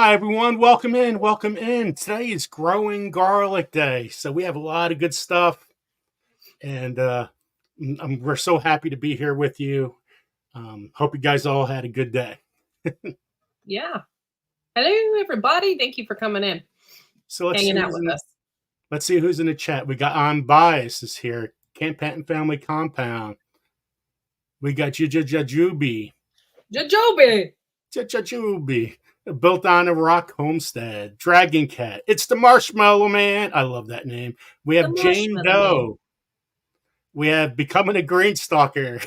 Hi, everyone. Welcome in. Welcome in. Today is Growing Garlic Day. So we have a lot of good stuff. And we're so happy to be here with you. Hope you guys all had a good day. Yeah. Hello, everybody. Thank you for coming in, So let's see hanging out who's with us. let's see who's in the chat. We got On Bias is here. Camp Patton Family Compound. We got Jajubi. Jajobi. Jajubi. Built on a Rock Homestead. Dragon Cat. It's the Marshmallow Man. I love that name. We have Jane Doe. We have Becoming a Green Stalker.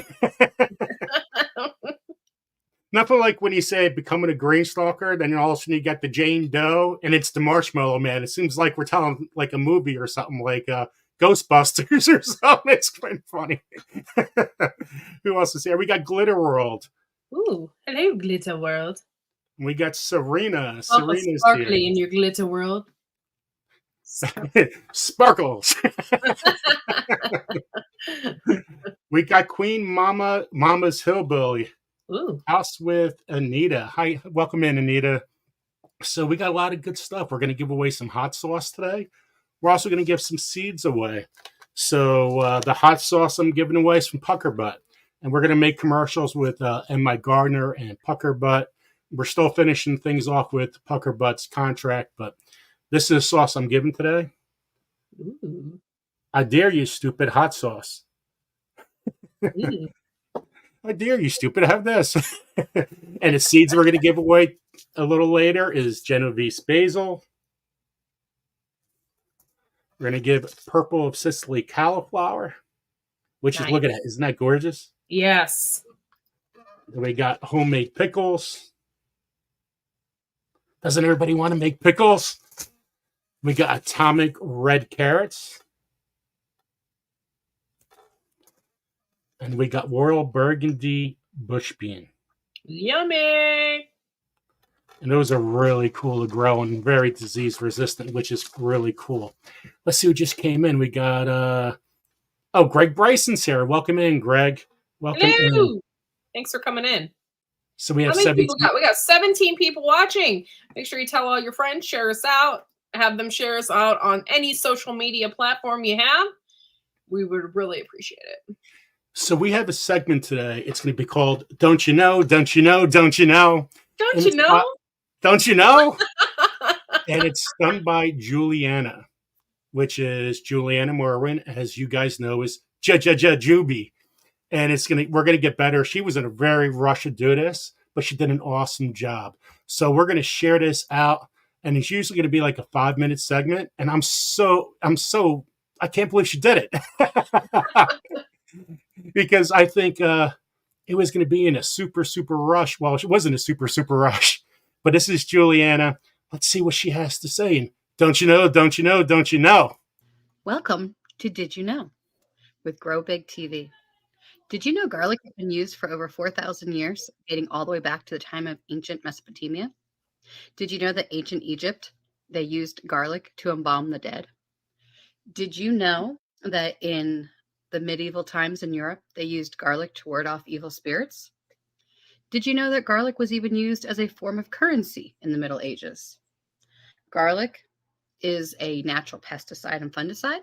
Nothing like when you say Becoming a Green Stalker, then all of a sudden you got the Jane Doe, and it's the Marshmallow Man. It seems like we're telling like a movie or something like Ghostbusters or something. It's quite funny. Who else is here? We got Glitter World. Ooh, hello, Glitter World. We got Serena. Serena's sparkly here in your glitter world. Sparkles. We got Queen Mama's Hillbilly. Ooh. House with Anita. Hi, welcome in, Anita. So we got a lot of good stuff. We're going to give away some hot sauce today. We're also going to give some seeds away. So the hot sauce I'm giving away is from Puckerbutt. And we're going to make commercials with Migardner and Puckerbutt. We're still finishing things off with Puckerbutt's contract, but this is the sauce I'm giving today. Ooh. I dare you, stupid hot sauce. I dare you, stupid. Have this. And the seeds we're going to give away a little later is Genovese basil. We're going to give Purple of Sicily cauliflower, which is, look at that. Isn't that gorgeous? Yes. We got homemade pickles. Doesn't everybody want to make pickles? We got atomic red carrots. And we got Royal Burgundy bush bean. Yummy. And those are really cool to grow and very disease resistant, which is really cool. Let's see who just came in. We got, Greg Bryson's here. Welcome in, Greg. Welcome Hello. in. Thanks for coming in. So we have How many people got? We got 17 people watching. Make sure you tell all your friends, share us out, have them share us out on any social media platform you have. We would really appreciate it. So we have a segment today. It's going to be called Don't You Know, Don't You Know, Don't You Know? Don't you know? Don't you know? And it's done by Juliana, which is Juliana Merwin, as you guys know, is Juby. And we're gonna get better. She was in a very rush to do this, but she did an awesome job. So we're gonna share this out, and it's usually gonna be like a 5-minute segment. And I can't believe she did it. Because I think it was gonna be in a super, super rush. Well, it wasn't a super, super rush. But this is Juliana. Let's see what she has to say. And don't you know, don't you know, don't you know? Welcome to Did You Know with Grow Big TV. Did you know garlic has been used for over 4,000 years, dating all the way back to the time of ancient Mesopotamia? Did you know that ancient Egypt, they used garlic to embalm the dead? Did you know that in the medieval times in Europe, they used garlic to ward off evil spirits? Did you know that garlic was even used as a form of currency in the Middle Ages? Garlic is a natural pesticide and fungicide.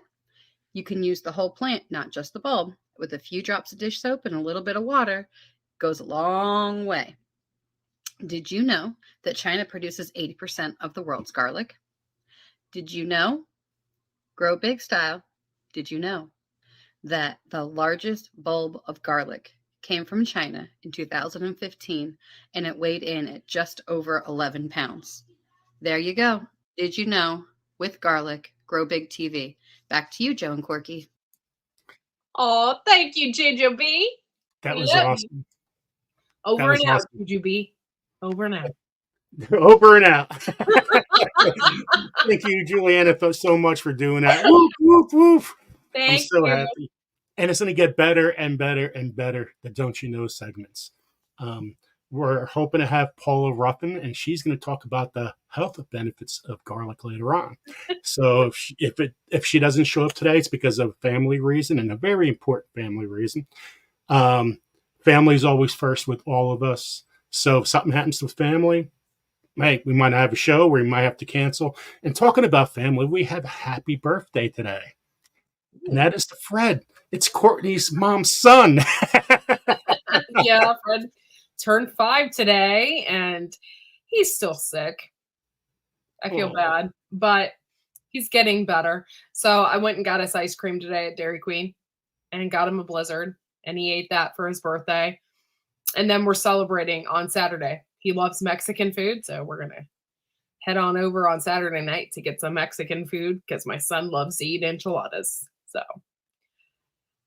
You can use the whole plant, not just the bulb. With a few drops of dish soap and a little bit of water, goes a long way. Did you know that China produces 80% of the world's garlic? Did you know, grow big style, did you know that the largest bulb of garlic came from China in 2015 and it weighed in at just over 11 pounds? There you go. Did you know with garlic, Grow Big TV. Back to you, Joe and Corky. Oh, thank you, Ginger B. That was awesome. Over and out, Ginger B. Over and out. Over and out. Thank you, Juliana, so much for doing that. Woof, woof, woof. I'm so happy. And it's going to get better and better and better, the Don't You Know segments. We're hoping to have Paula Ruffin, and she's going to talk about the health benefits of garlic later on. So if she doesn't show up today, it's because of a family reason, and a very important family reason. Family is always first with all of us. So if something happens to family, hey, we might have a show where we might have to cancel. And talking about family, we have a happy birthday today. And that is to Fred. It's Courtney's mom's son. Yeah, Fred turned 5 today, and he's still sick. I feel bad, but he's getting better. So I went and got us ice cream today at Dairy Queen and got him a Blizzard, and he ate that for his birthday. And then we're celebrating on Saturday. He loves Mexican food, so we're going to head on over on Saturday night to get some Mexican food because my son loves to eat enchiladas. So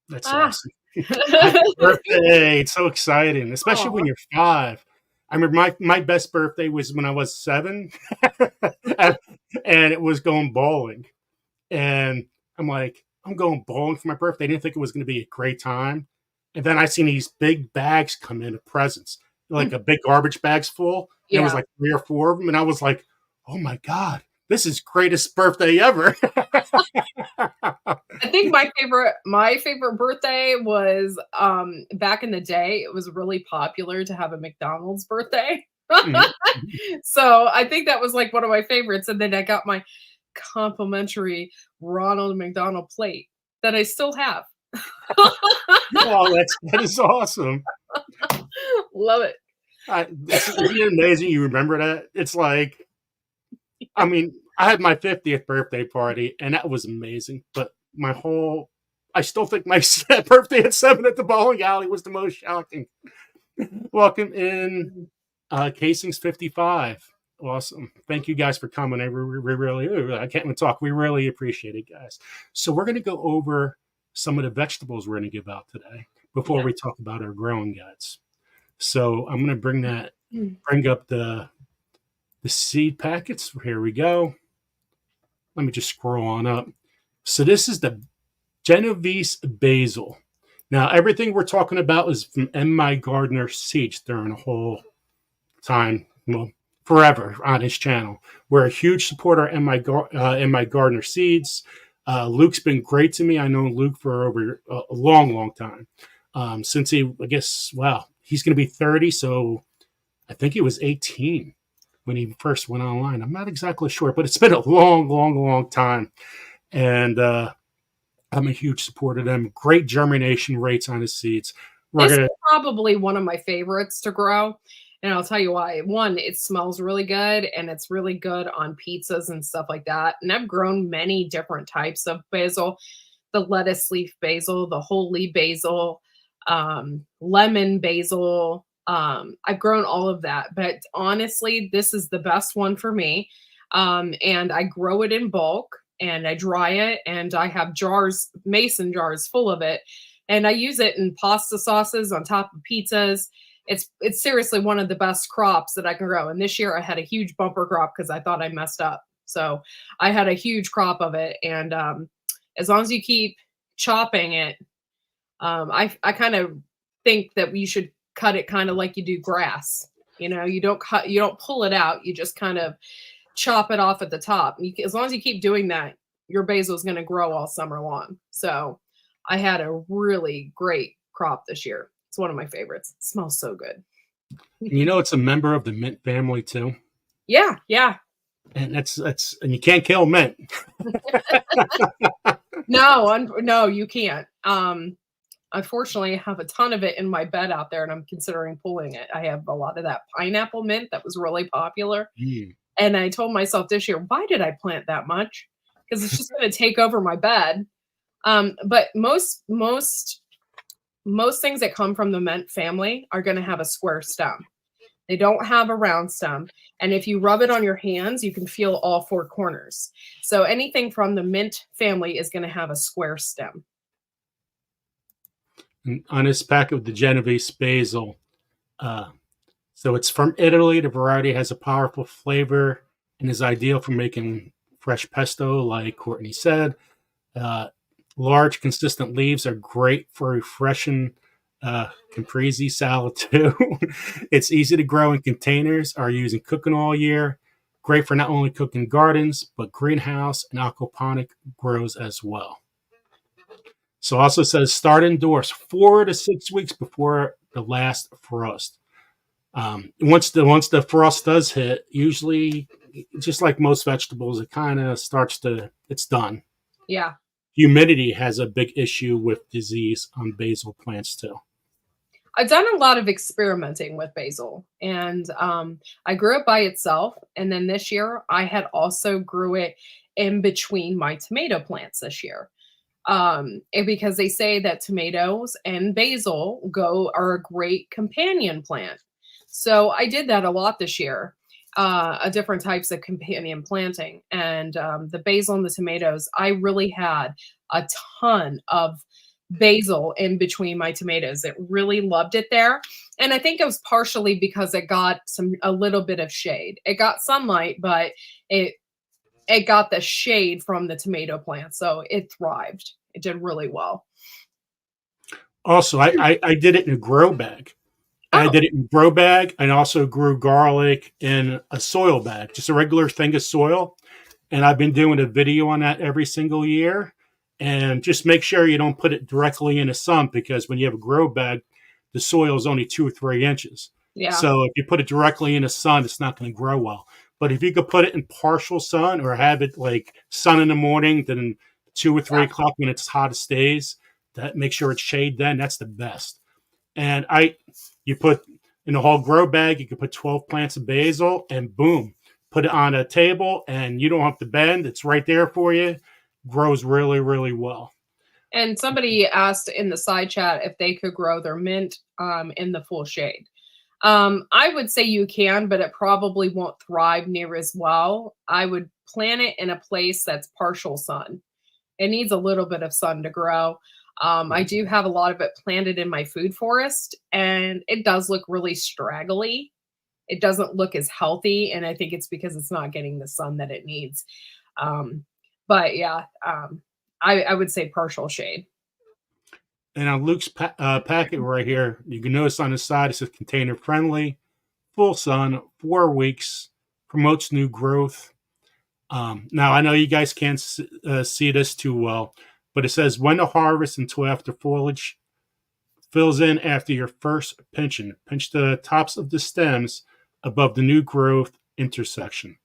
That's awesome. Happy birthday. It's so exciting, especially when you're 5. I remember my best birthday was when I was 7 and it was going bowling. And I'm like, I'm going bowling for my birthday. I didn't think it was going to be a great time. And then I seen these big bags come in of presents, like a big garbage bags full. Yeah. It was like 3 or 4 of them. And I was like, oh my God, this is greatest birthday ever. I think my favorite birthday was back in the day. It was really popular to have a McDonald's birthday. So I think that was like one of my favorites. And then I got my complimentary Ronald McDonald plate that I still have. Oh, that is awesome. Love it. Isn't it amazing you remember that? It's like, I mean, I had my 50th birthday party, and that was amazing. But I still think my birthday at 7 at the bowling alley was the most shocking. Welcome in, Casings 55. Awesome. Thank you guys for coming. We really, I can't even talk. We really appreciate it, guys. So we're going to go over some of the vegetables we're going to give out today before we talk about our growing guides. So I'm going to bring up the seed packets. Here we go. Let me just scroll on up. So this is the Genovese basil. Now, everything we're talking about is from Migardner seeds during the whole time, well, forever on his channel. We're a huge supporter of Migardner seeds. Luke's been great to me. I know Luke for over a long, long time. Since he's going to be 30, so I think he was 18 when he first went online. I'm not exactly sure, but it's been a long, long, long time. And I'm a huge supporter of them. Great germination rates on his seeds. This is probably one of my favorites to grow. And I'll tell you why. One, it smells really good, and it's really good on pizzas and stuff like that. And I've grown many different types of basil. The lettuce leaf basil, the whole leaf basil, lemon basil. I've grown all of that. But honestly, this is the best one for me. And I grow it in bulk, and I dry it, and I have mason jars full of it. And I use it in pasta sauces on top of pizzas. It's seriously one of the best crops that I can grow. And this year I had a huge bumper crop because I thought I messed up. So I had a huge crop of it. And as long as you keep chopping it, I kind of think that you should cut it kind of like you do grass. You know, you don't pull it out. You just kind of chop it off at the top. As long as you keep doing that, your basil is going to grow all summer long. So I had a really great crop this year. It's one of my favorites. It smells so good. You know, it's a member of the mint family too. Yeah, yeah. And and you can't kill mint. No, you can't. Unfortunately, I have a ton of it in my bed out there, and I'm considering pulling it. I have a lot of that pineapple mint that was really popular. And I told myself this year, why did I plant that much? Because it's just going to take over my bed. But most things that come from the mint family are going to have a square stem. They don't have a round stem. And if you rub it on your hands, you can feel all 4 corners. So anything from the mint family is going to have a square stem. And on this pack of the Genovese basil, so it's from Italy. The variety has a powerful flavor and is ideal for making fresh pesto, like Courtney said. Large, consistent leaves are great for refreshing caprese salad too. It's easy to grow in containers, are used in cooking all year. Great for not only cooking gardens, but greenhouse and aquaponic grows as well. So also says start indoors 4 to 6 weeks before the last frost. Once the frost does hit, usually just like most vegetables, it kind of it's done. Yeah. Humidity has a big issue with disease on basil plants too. I've done a lot of experimenting with basil, and I grew it by itself. And then this year, I had also grew it in between my tomato plants this year. And because they say that tomatoes and basil are a great companion plant. So I did that a lot this year, different types of companion planting. And the basil and the tomatoes, I really had a ton of basil in between my tomatoes. It really loved it there. And I think it was partially because it got a little bit of shade. It got sunlight, but it it got the shade from the tomato plant, so it thrived. It did really well. Also, I did it in a grow bag. I Oh, did it in a grow bag and also grew garlic in a soil bag, just a regular thing of soil. And I've been doing a video on that every single year. And just make sure you don't put it directly in the sun because when you have a grow bag, the soil is only 2 or 3 inches. yeah. So if you put it directly in the sun, it's not going to grow well. But if you could put it in partial sun or have it like sun in the morning, then 2 or 3 o'clock when it's hottest days, that make sure it's shade. Then that's the best. And you put in a whole grow bag, you can put 12 plants of basil, and boom, put it on a table, and you don't have to bend. It's right there for you. Grows really, really well. And somebody asked in the side chat if they could grow their mint in the full shade. I would say you can, but it probably won't thrive near as well. I would plant it in a place that's partial sun. It needs a little bit of sun to grow. I do have a lot of it planted in my food forest, and it does look really straggly. It doesn't look as healthy, and I think it's because it's not getting the sun that it needs. Um, but yeah, I would say partial shade. And on Luke's packet right here, you can notice on the side it says container friendly, full sun, 4 weeks, promotes new growth. Now, I know you guys can't see this too well, but it says when to harvest until after foliage fills in after your first pinching. Pinch the tops of the stems above the new growth intersection.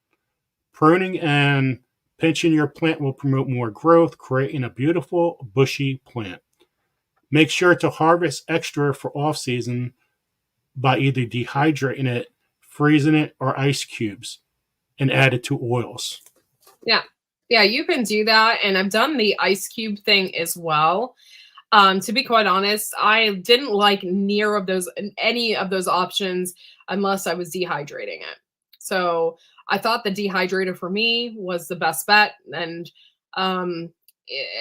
Pruning and pinching your plant will promote more growth, creating a beautiful bushy plant. Make sure to harvest extra for off season by either dehydrating it, freezing it, or ice cubes and add it to oils. Yeah. Yeah, you can do that. And I've done the ice cube thing as well. To be quite honest, I didn't like any of those options unless I was dehydrating it. So I thought the dehydrator for me was the best bet, um,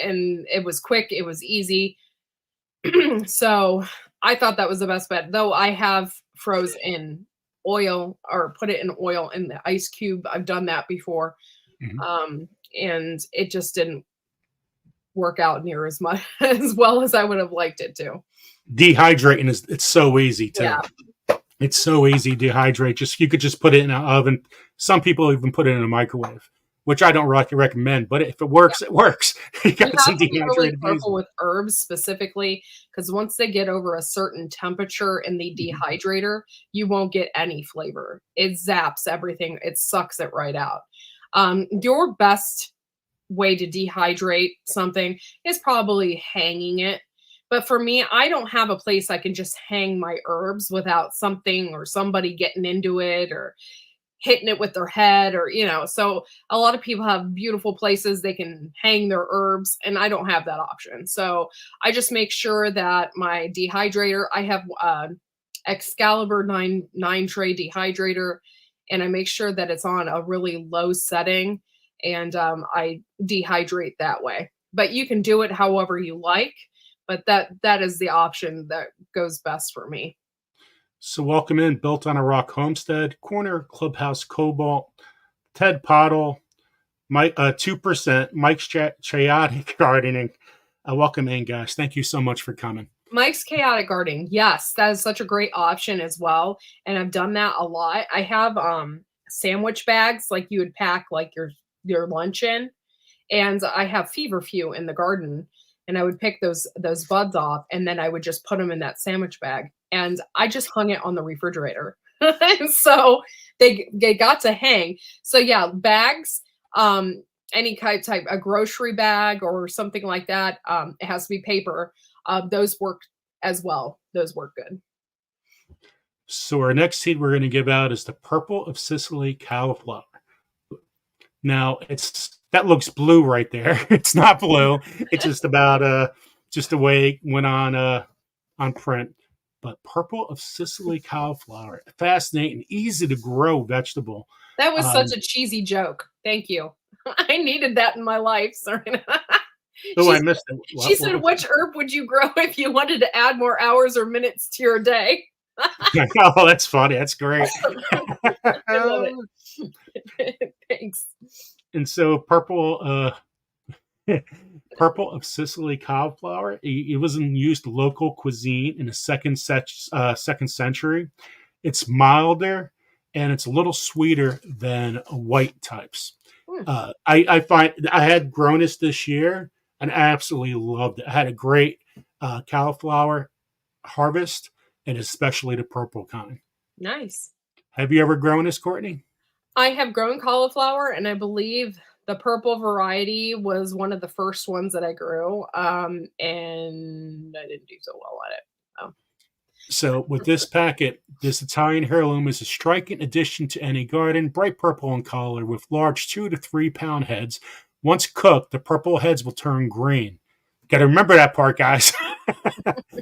and it was quick, it was easy. So I thought that was the best bet. Though I have froze in oil or put it in oil in the ice cube. I've done that before, Mhm. and it just didn't work out near as much as well as I would have liked it to. Dehydrating it's so easy too. Yeah. It's so easy to dehydrate. Just you could just put it in an oven. Some people even put it in a microwave, which I don't recommend. But if it works, it works. You You got some have to be really dehydrated careful basil. with herbs specifically because once they get over a certain temperature in the dehydrator, you won't get any flavor. It zaps everything. It sucks it right out. Your best way to dehydrate something is probably hanging it. But for me, I don't have a place I can just hang my herbs without something or somebody getting into it or hitting it with their head so a lot of people have beautiful places they can hang their herbs and I don't have that option. So I just make sure that my dehydrator, I have Excalibur 9 tray dehydrator, and I make sure that it's on a really low setting, and I dehydrate that way. But you can do it however you like, but that is the option that goes best for me. So welcome in, built on a rock homestead, corner clubhouse cobalt, Ted Pottle, Mike 2%, Mike's chaotic gardening. Welcome in, guys. Thank you so much for coming. Mike's Chaotic Gardening. Yes, that is such a great option as well. And I've done that a lot. I have sandwich bags like you would pack like your lunch in. And I have feverfew in the garden. And I would pick those buds off and then I would just put them in that sandwich bag. And I just hung it on the refrigerator. And so they got to hang. So yeah, bags, any type a grocery bag or something like that. It has to be paper. Those work as well. Those work good. So our next seed we're going to give out is the Purple of Sicily cauliflower. Now that looks blue right there. It's not blue. It's just about just the way it went on print. But Purple of Sicily cauliflower, fascinating, easy to grow vegetable. That was such a cheesy joke. Thank you. I needed that in my life. Sorry. Oh, I missed it. She said, which herb would you grow if you wanted to add more hours or minutes to your day? Oh, that's funny. That's great. I love it. Thanks. And so Purple of Sicily cauliflower, it was in used local cuisine in the second century. It's milder and it's a little sweeter than white types. I find I had grown this year and I absolutely loved it. I had a great cauliflower harvest, and especially the purple kind. Nice. Have you ever grown this, Cortney? I have grown cauliflower, and I believe the purple variety was one of the first ones that I grew, and I didn't do so well at it. Oh. So with this packet, this Italian heirloom is a striking addition to any garden, bright purple in color with large 2 to 3 pound heads. Once cooked, the purple heads will turn green. Got to remember that part, guys.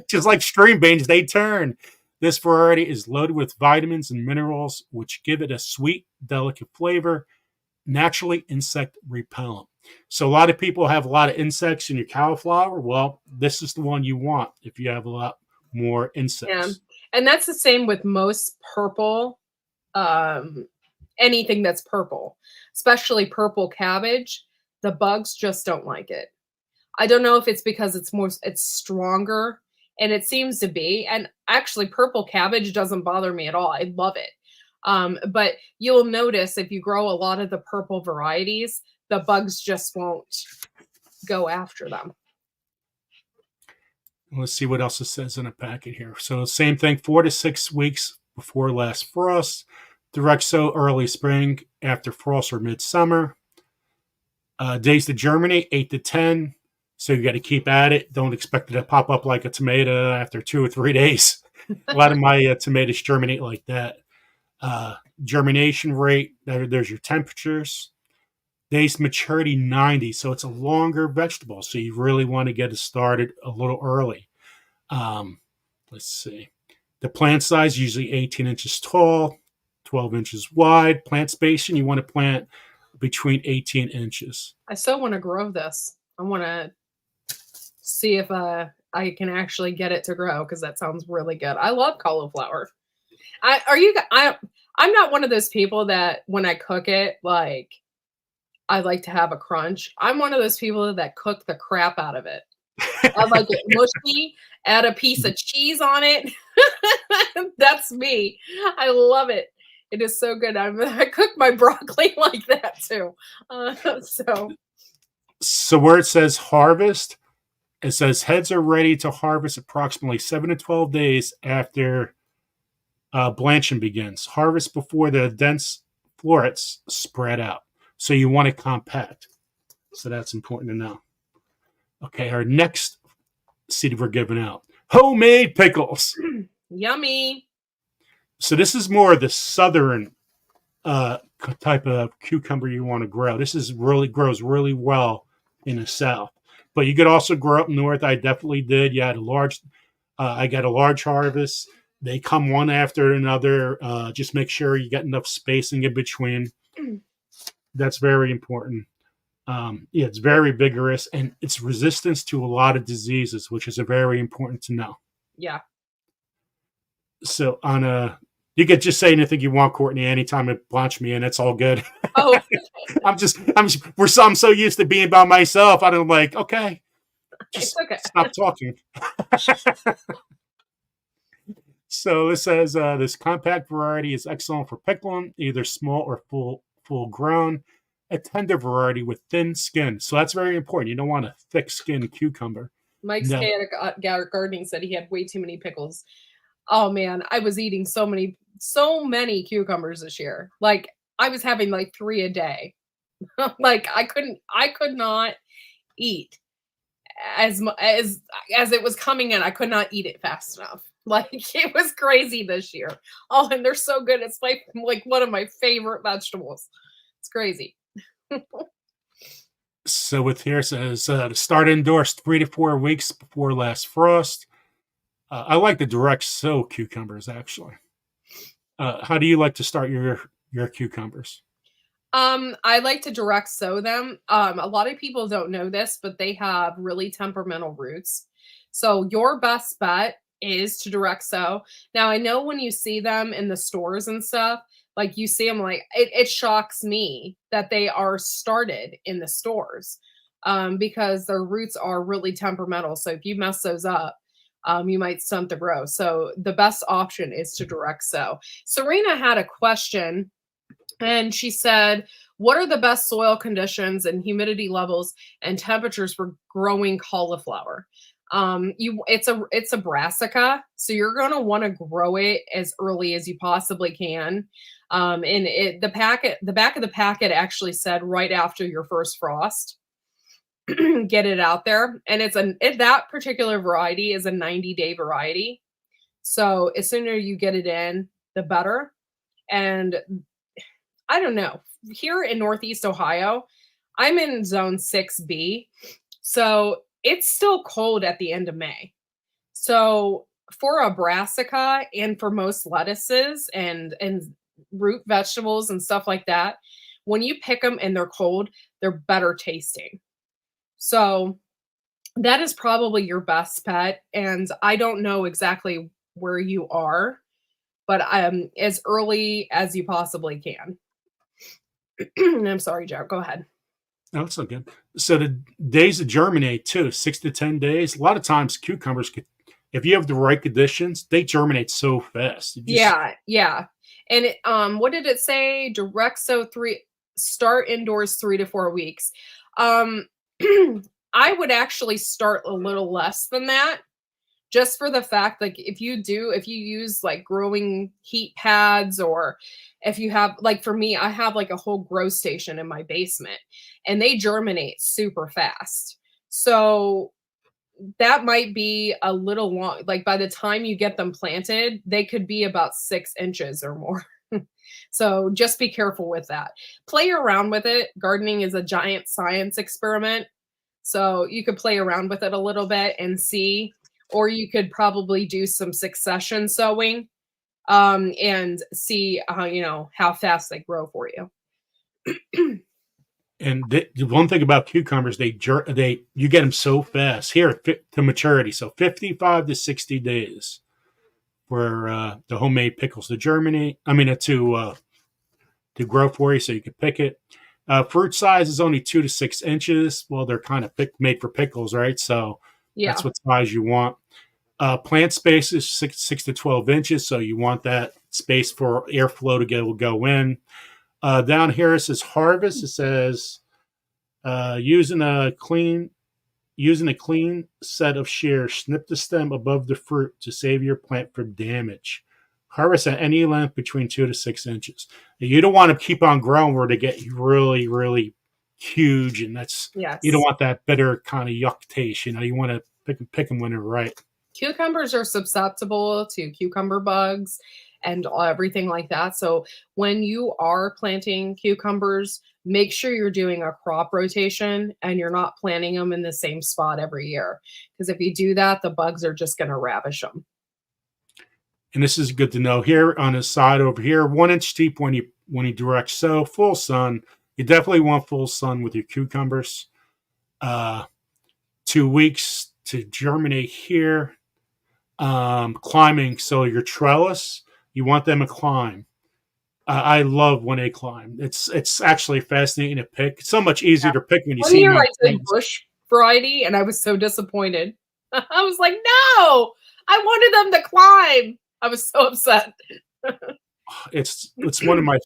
Just like stream beans, they turn. This variety is loaded with vitamins and minerals, which give it a sweet, delicate flavor, naturally insect repellent. So a lot of people have a lot of insects in your cauliflower. Well, this is the one you want if you have a lot more insects. Yeah. And that's the same with most purple, anything that's purple, especially purple cabbage. The bugs just don't like it. I don't know if it's because it's stronger, and it seems to be. And actually, purple cabbage doesn't bother me at all. I love it. But you'll notice if you grow a lot of the purple varieties, the bugs just won't go after them. Let's see what else it says in a packet here. So same thing, 4 to 6 weeks before last frost. Direct sow early spring after frost or midsummer. Days to germinate, 8 to 10. So you got to keep at it. Don't expect it to pop up like a tomato after 2 or 3 days. A lot of my tomatoes germinate like that. Germination rate, there's your temperatures. Days maturity, 90. So it's a longer vegetable. So you really want to get it started a little early. Let's see. The plant size, usually 18 inches tall, 12 inches wide. Plant spacing, you want to plant between 18 inches. I still want to grow this. I want to see if I can actually get it to grow, because that sounds really good. I love cauliflower. I'm not one of those people that when I cook it, like, I like to have a crunch. I'm one of those people that cook the crap out of it. I like it mushy, add a piece of cheese on it. That's me. I love it. It is so good. I cook my broccoli like that too. So where it says harvest, it says heads are ready to harvest approximately 7 to 12 days after blanching begins. Harvest before the dense florets spread out. So you want it compact. So that's important to know. Okay, our next seed we're giving out. Homemade pickles. Yummy. So this is more of the southern type of cucumber you want to grow. This is grows really well in the south. But you could also grow up north. I definitely did. You had I got a large harvest. They come one after another. Just make sure you get enough spacing in between. That's very important. It's very vigorous, and it's resistance to a lot of diseases, which is very important to know. Yeah. So you could just say anything you want, Cortney, anytime it launch me in, it's all good. Oh, I'm so used to being by myself. I'm like, okay, just okay. Stop talking. So this says this compact variety is excellent for pickling, either small or full grown. A tender variety with thin skin. So that's very important. You don't want a thick skinned cucumber. Mike's chaotic gardening said he had way too many pickles. Oh man, I was eating so many cucumbers this year. Like I was having like 3 a day. Like I could not eat as it was coming in. I could not eat it fast enough. Like it was crazy this year. Oh, and they're so good. It's like one of my favorite vegetables. It's crazy. So with here it says to start indoors 3 to 4 weeks before last frost. I like the direct sow cucumbers actually. How do you like to start your cucumbers? I like to direct sow them. A lot of people don't know this, but they have really temperamental roots. So your best bet is to direct sow. Now I know when you see them in the stores and stuff, like you see them, like it shocks me that they are started in the stores, because their roots are really temperamental. So if you mess those up, you might stunt the growth. So the best option is to direct sow. Serena had a question and she said, what are the best soil conditions and humidity levels and temperatures for growing cauliflower? It's a brassica, so you're going to want to grow it as early as you possibly can. The back of the packet actually said right after your first frost, get it out there. And that particular variety is a 90-day variety. So as sooner you get it in, the better. And I don't know. Here in Northeast Ohio, I'm in zone 6B. So it's still cold at the end of May. So for a brassica and for most lettuces and root vegetables and stuff like that, when you pick them and they're cold, they're better tasting. So that is probably your best bet. And I don't know exactly where you are, but as early as you possibly can. I'm sorry, Joe. Go ahead. No, it's so good. So the days to germinate too, 6 to 10 days. A lot of times cucumbers could, if you have the right conditions, they germinate so fast. Yeah. And what did it say? Direct sow start indoors 3 to 4 weeks. I would actually start a little less than that, just for the fact, like if you use like growing heat pads, or if you have, like for me, I have like a whole grow station in my basement and they germinate super fast. So that might be a little long. Like by the time you get them planted, they could be about 6 inches or more. So just be careful with that. Play around with it. Gardening is a giant science experiment. So you could play around with it a little bit and see, or you could probably do some succession sowing, and see how fast they grow for you. And the one thing about cucumbers, you get them so fast here to maturity. So 55 to 60 days for the homemade pickles to germinate. I mean, to grow for you, so you can pick it. Fruit size is only 2 to 6 inches. Well, they're kind of made for pickles, right? So Yeah. that's what size you want. Plant space is 6 to 12 inches, so you want that space for airflow to go in. Down here it says harvest. It says using a clean set of shears, snip the stem above the fruit to save your plant from damage. Harvest at any length between 2 to 6 inches. You don't want to keep on growing where they get really, really huge, and you don't want that bitter kind of yuck taste. You want to pick them when they're right. Cucumbers are susceptible to cucumber bugs and everything like that. So when you are planting cucumbers, make sure you're doing a crop rotation and you're not planting them in the same spot every year. Because if you do that, the bugs are just going to ravish them. And this is good to know. Here on the side over here, 1 inch deep when you direct sow, full sun. You definitely want full sun with your cucumbers. 2 weeks to germinate here. Climbing, so your trellis, you want them to climb. I love when they climb. It's actually fascinating to pick. It's so much easier to pick when you see them. I did bush variety, and I was so disappointed. I was like, no, I wanted them to climb. I was so upset. It's one of my.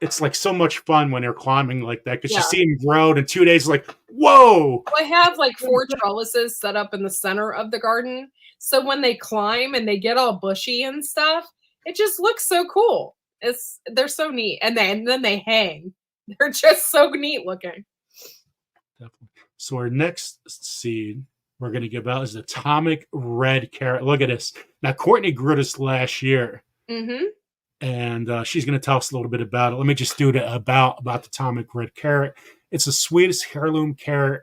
It's like so much fun when they're climbing like that, because you see them grow in 2 days. Like, whoa! I have like 4 trellises set up in the center of the garden. So when they climb and they get all bushy and stuff, it just looks so cool. They're so neat. And then they hang. They're just so neat looking. Definitely. So our next seed we're going to give out is Atomic Red Carrot. Look at this. Now, Cortney grew this last year. Mm-hmm. And she's going to tell us a little bit about it. Let me just do about the Atomic Red Carrot. It's the sweetest heirloom carrot,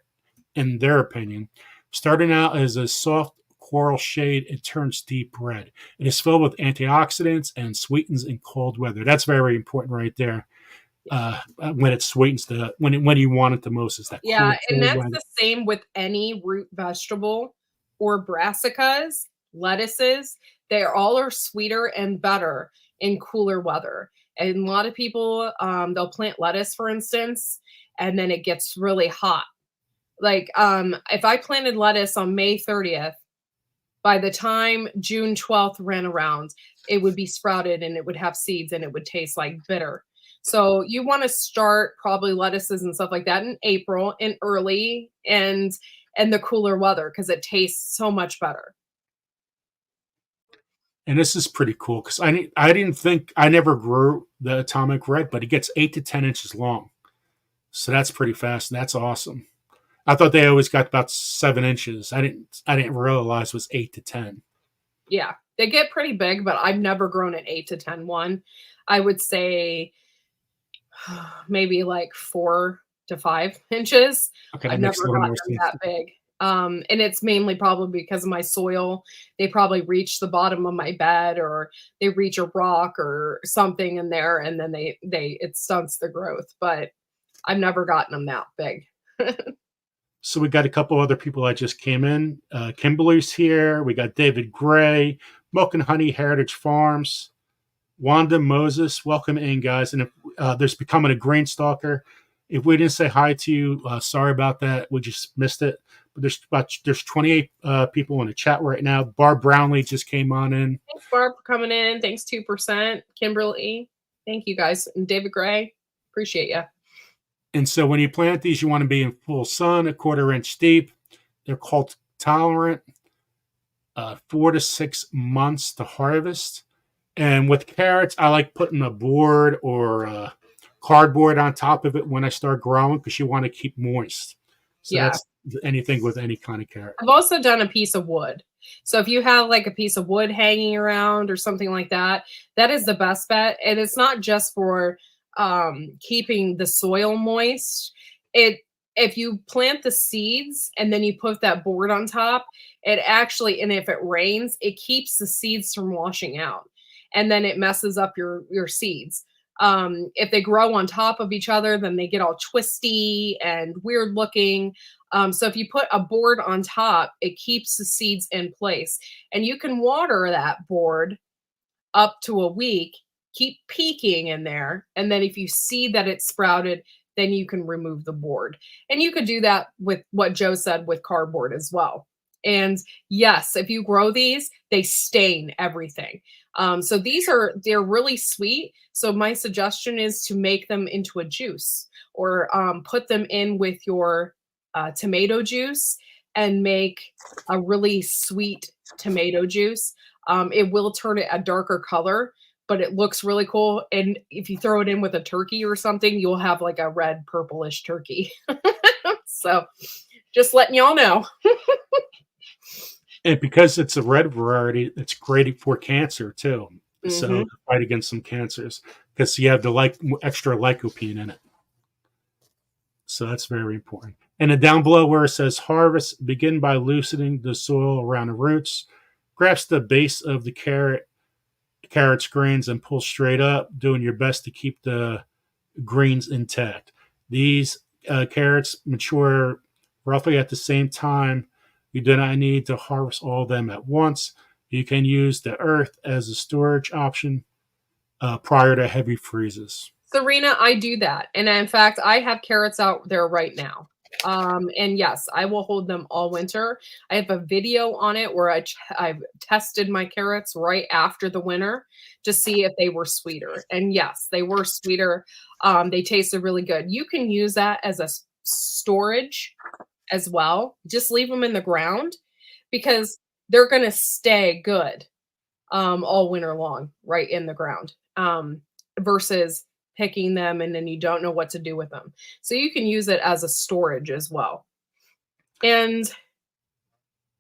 in their opinion. Starting out as a soft coral shade, it turns deep red. It is filled with antioxidants and sweetens in cold weather. That's very important right there. When it sweetens when you want it the most is that Yeah, cool, and cold that's weather. the same with any root vegetable or brassicas, lettuces. They all are sweeter and better in cooler weather. And a lot of people, they'll plant lettuce, for instance, and then it gets really hot. Like, if I planted lettuce on May 30th, by the time June 12th ran around, it would be sprouted and it would have seeds and it would taste like bitter. So you want to start probably lettuces and stuff like that in April and early and the cooler weather because it tastes so much better. And this is pretty cool because I didn't think I never grew the Atomic Red, but it gets 8 to 10 inches long. So that's pretty fast. And that's awesome. I thought they always got about 7 inches. I didn't realize it was 8 to 10. Yeah, they get pretty big, but I've never grown an 8 to 10 one. I would say maybe like 4 to 5 inches. Okay, that I've makes never a little gotten more them sense. that big. And it's mainly probably because of my soil. They probably reach the bottom of my bed or they reach a rock or something in there and then it stunts the growth, but I've never gotten them that big. So we got a couple other people that just came in. Kimberly's here. We got David Gray, Milk and Honey Heritage Farms, Wanda Moses. Welcome in, guys. And if there's becoming a grain stalker, if we didn't say hi to you, sorry about that. We just missed it. But there's 28 people in the chat right now. Barb Brownlee just came on in. Thanks, Barb, for coming in. Thanks, 2%. Kimberly, thank you guys. And David Gray, appreciate you. And so when you plant these, you want to be in full sun, a 1/4 inch deep. They're cold tolerant, 4 to 6 months to harvest. And with carrots, I like putting a board or cardboard on top of it when I start growing because you want to keep moist. So Yeah. that's anything with any kind of carrot. I've also done a piece of wood. So if you have like a piece of wood hanging around or something like that, that is the best bet. And it's not just for keeping the soil moist. If you plant the seeds and then you put that board on top, it actually, and if it rains, it keeps the seeds from washing out. And then it messes up your seeds. If they grow on top of each other, then they get all twisty and weird looking. So if you put a board on top, it keeps the seeds in place. And you can water that board up to a week, keep peeking in there. And then if you see that it's sprouted, then you can remove the board. And you could do that with what Joe said with cardboard as well. And yes, if you grow these, they stain everything. So they're really sweet. So my suggestion is to make them into a juice or put them in with your tomato juice and make a really sweet tomato juice. It will turn it a darker color, but it looks really cool. And if you throw it in with a turkey or something, you'll have like a red purplish turkey. So just letting y'all know. And because it's a red variety, it's great for cancer too. So to fight against some cancers because you have the extra lycopene in it. So that's very important. And then down below where it says harvest, begin by loosening the soil around the roots. Grasp the base of the carrot's grains and pull straight up, doing your best to keep the greens intact. These carrots mature roughly at the same time. You do not need to harvest all of them at once. You can use the earth as a storage option prior to heavy freezes. Serena, I do that. And in fact, I have carrots out there right now. And yes, I will hold them all winter. I have a video on it where I've tested my carrots right after the winter to see if they were sweeter. And yes, they were sweeter. They tasted really good. You can use that as a storage as well. Just leave them in the ground because they're going to stay good all winter long, right in the ground, versus picking them and then you don't know what to do with them. So you can use it as a storage as well. And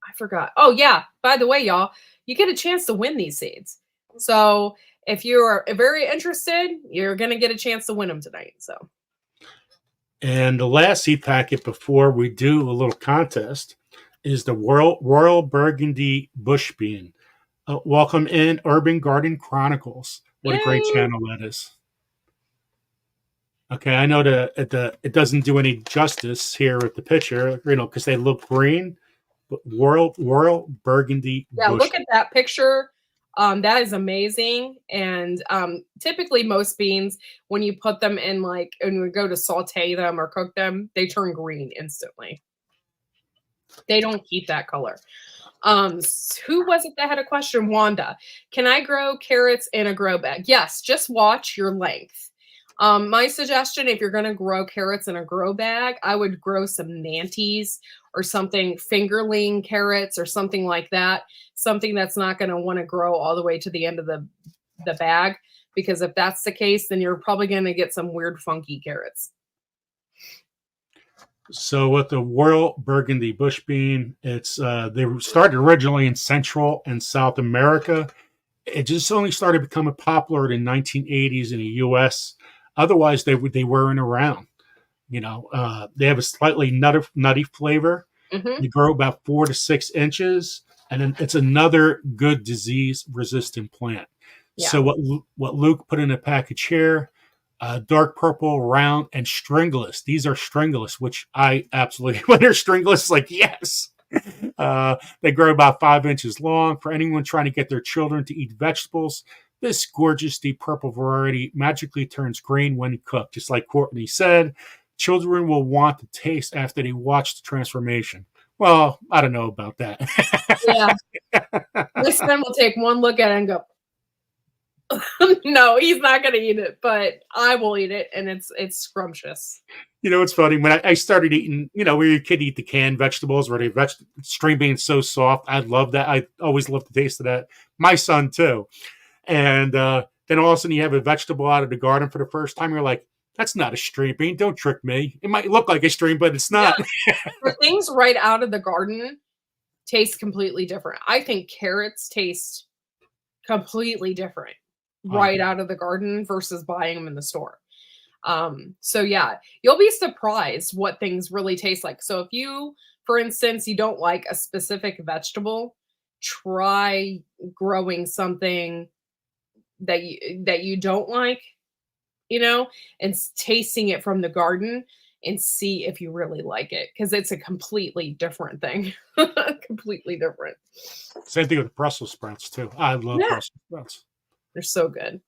I forgot. Oh yeah, by the way, y'all, you get a chance to win these seeds. So if you're very interested, you're going to get a chance to win them tonight. So. And the last seed packet before we do a little contest is the Royal Burgundy Bush Bean. Welcome in Urban Garden Chronicles. What a great channel that is. Okay, I know it doesn't do any justice here with the picture, because they look green, but Royal Burgundy Yeah, Bush. look at that picture. That is amazing. And typically most beans, when you put them in and we go to saute them or cook them, they turn green instantly. They don't keep that color. Who was it that had a question? Wanda. Can I grow carrots in a grow bag? Yes, just watch your length. My suggestion, if you're going to grow carrots in a grow bag, I would grow some Nantes or something, fingerling carrots or something like that. Something that's not going to want to grow all the way to the end of the bag. Because if that's the case, then you're probably going to get some weird, funky carrots. So with the Royal Burgundy Bush Bean, it's they started originally in Central and South America. It just only started becoming popular in the 1980s in the U.S. Otherwise, they weren't around. They have a slightly nutty flavor. Mm-hmm. They grow about 4 to 6 inches, and then it's another good disease-resistant plant. Yeah. So what Luke put in a package here. Dark purple, round, and stringless. These are stringless, which I absolutely, when they're stringless, yes. They grow about 5 inches long. For anyone trying to get their children to eat vegetables, this gorgeous deep purple variety magically turns green when cooked. Just like Cortney said, children will want to taste after they watch the transformation. Well, I don't know about that. Yeah. My son will take one look at it and go, no, he's not going to eat it, but I will eat it, and it's scrumptious. It's funny. When I started eating, where your kid eat the canned vegetables, where string beans so soft, I love that. I always love the taste of that. My son, too. And then all of a sudden you have a vegetable out of the garden for the first time. You're like, that's not a string bean. Don't trick me. It might look like a string, but it's not. Yeah. For things right out of the garden taste completely different. I think carrots taste completely different right out of the garden versus buying them in the store. So yeah, you'll be surprised what things really taste like. So if you, for instance, you don't like a specific vegetable, try growing something that you don't like, and tasting it from the garden and see if you really like it, because it's a completely different thing. Completely different. Same thing with Brussels sprouts too. I love Brussels sprouts. They're so good.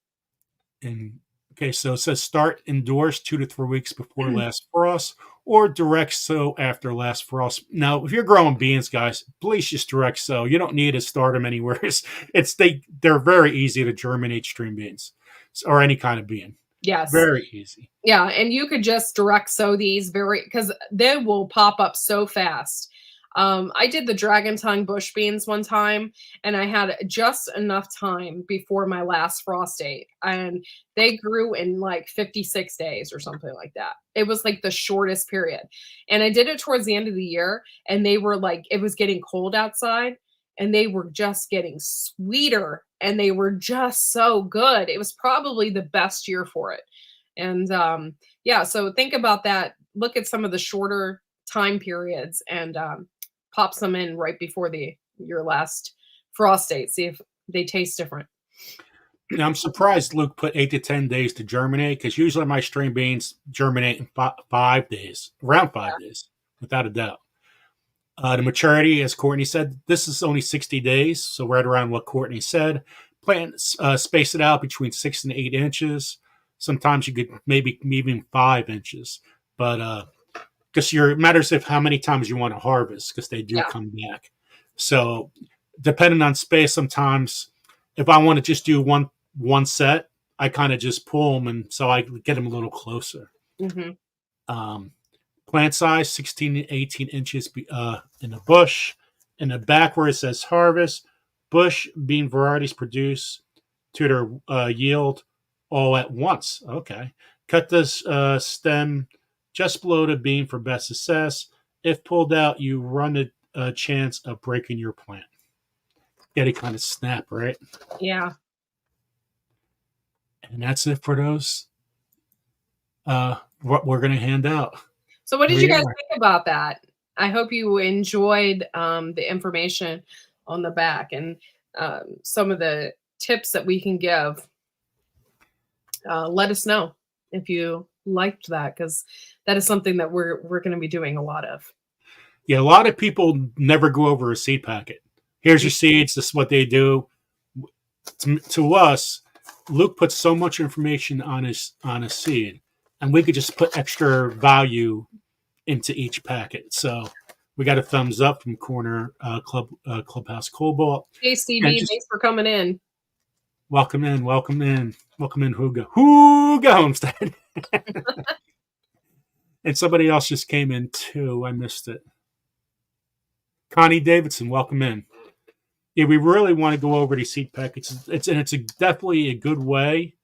And okay, so it says start indoors 2 to 3 weeks before last frost, or direct sow after last frost. Now, if you're growing beans, guys, please just direct sow. You don't need to start them anywhere. They're very easy to germinate string beans or any kind of bean. Yes, very easy. Yeah, and you could just direct sow these because they will pop up so fast. I did the dragon tongue bush beans one time, and I had just enough time before my last frost date, and they grew in 56 days or something like that. It was the shortest period, and I did it towards the end of the year, and they were it was getting cold outside, and they were just getting sweeter, and they were just so good. It was probably the best year for it. And yeah, so think about that. Look at some of the shorter time periods and pop some in right before your last frost date. See if they taste different. Now, I'm surprised Luke put 8 to 10 days to germinate, because usually my string beans germinate in 5 days, around 5 days, without a doubt. The maturity, as Cortney said, this is only 60 days, so right around what Cortney said. Plant space it out between 6 and 8 inches. Sometimes you could maybe even 5 inches, but because it matters if how many times you want to harvest, because they do come back. So depending on space, sometimes if I want to just do one set, I kind of just pull them, and so I get them a little closer. Mm-hmm. Plant size 16 to 18 inches in a bush. In the back where it says harvest, bush bean varieties produce to their yield all at once. Okay. Cut this stem just below the bean for best success. If pulled out, you run a chance of breaking your plant. Get it kind of snap, right? Yeah. And that's it for those. What we're going to hand out. So what did Here you we guys are. think about that? I hope you enjoyed the information on the back and some of the tips that we can give. Let us know if you liked that, because that is something that we're going to be doing a lot of. Yeah, a lot of people never go over a seed packet. Here's your seeds. This is what they do. To us, Luke puts so much information on a seed, and we could just put extra value into each packet. So we got a thumbs up from Corner Clubhouse Cobalt. Hey, Stevie, thanks for coming in. Welcome in, Hugo Homestead. And somebody else just came in too. I missed it. Connie Davidson, welcome in. Yeah, we really want to go over these seed packets. It's definitely a good way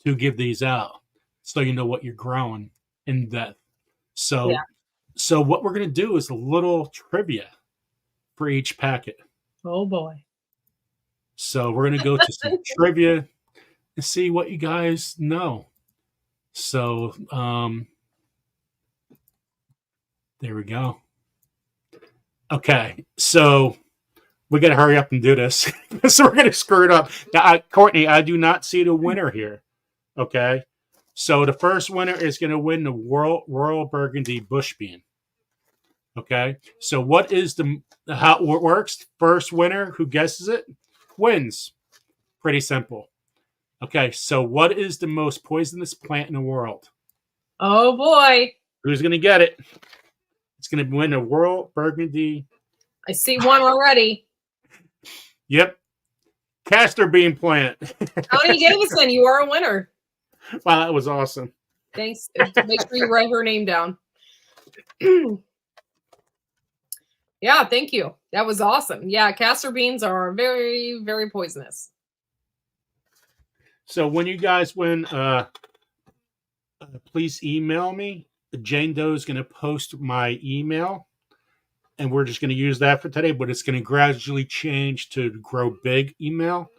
to give these out, so you know what you're growing in depth. So what we're gonna do is a little trivia for each packet. Oh boy! So we're gonna go to some trivia and see what you guys know. So there we go. Okay, so we got to hurry up and do this. So we're going to screw it up. Now, Courtney, I do not see the winner here. Okay, so the first winner is going to win the Royal Burgundy Bush Bean. Okay, so what is how it works? First winner who guesses it wins. Pretty simple. Okay, so what is the most poisonous plant in the world? Oh boy! Who's going to get it? It's going to win a Royal Burgundy. I see one already. Yep. Castor bean plant. Connie Davison, you are a winner. Wow, that was awesome. Thanks. Make sure you write her name down. Yeah, thank you. That was awesome. Yeah, castor beans are very, very poisonous. So when you guys win, please email me. Jane Doe is going to post my email, and we're just going to use that for today, but it's going to gradually change to Grow Big email.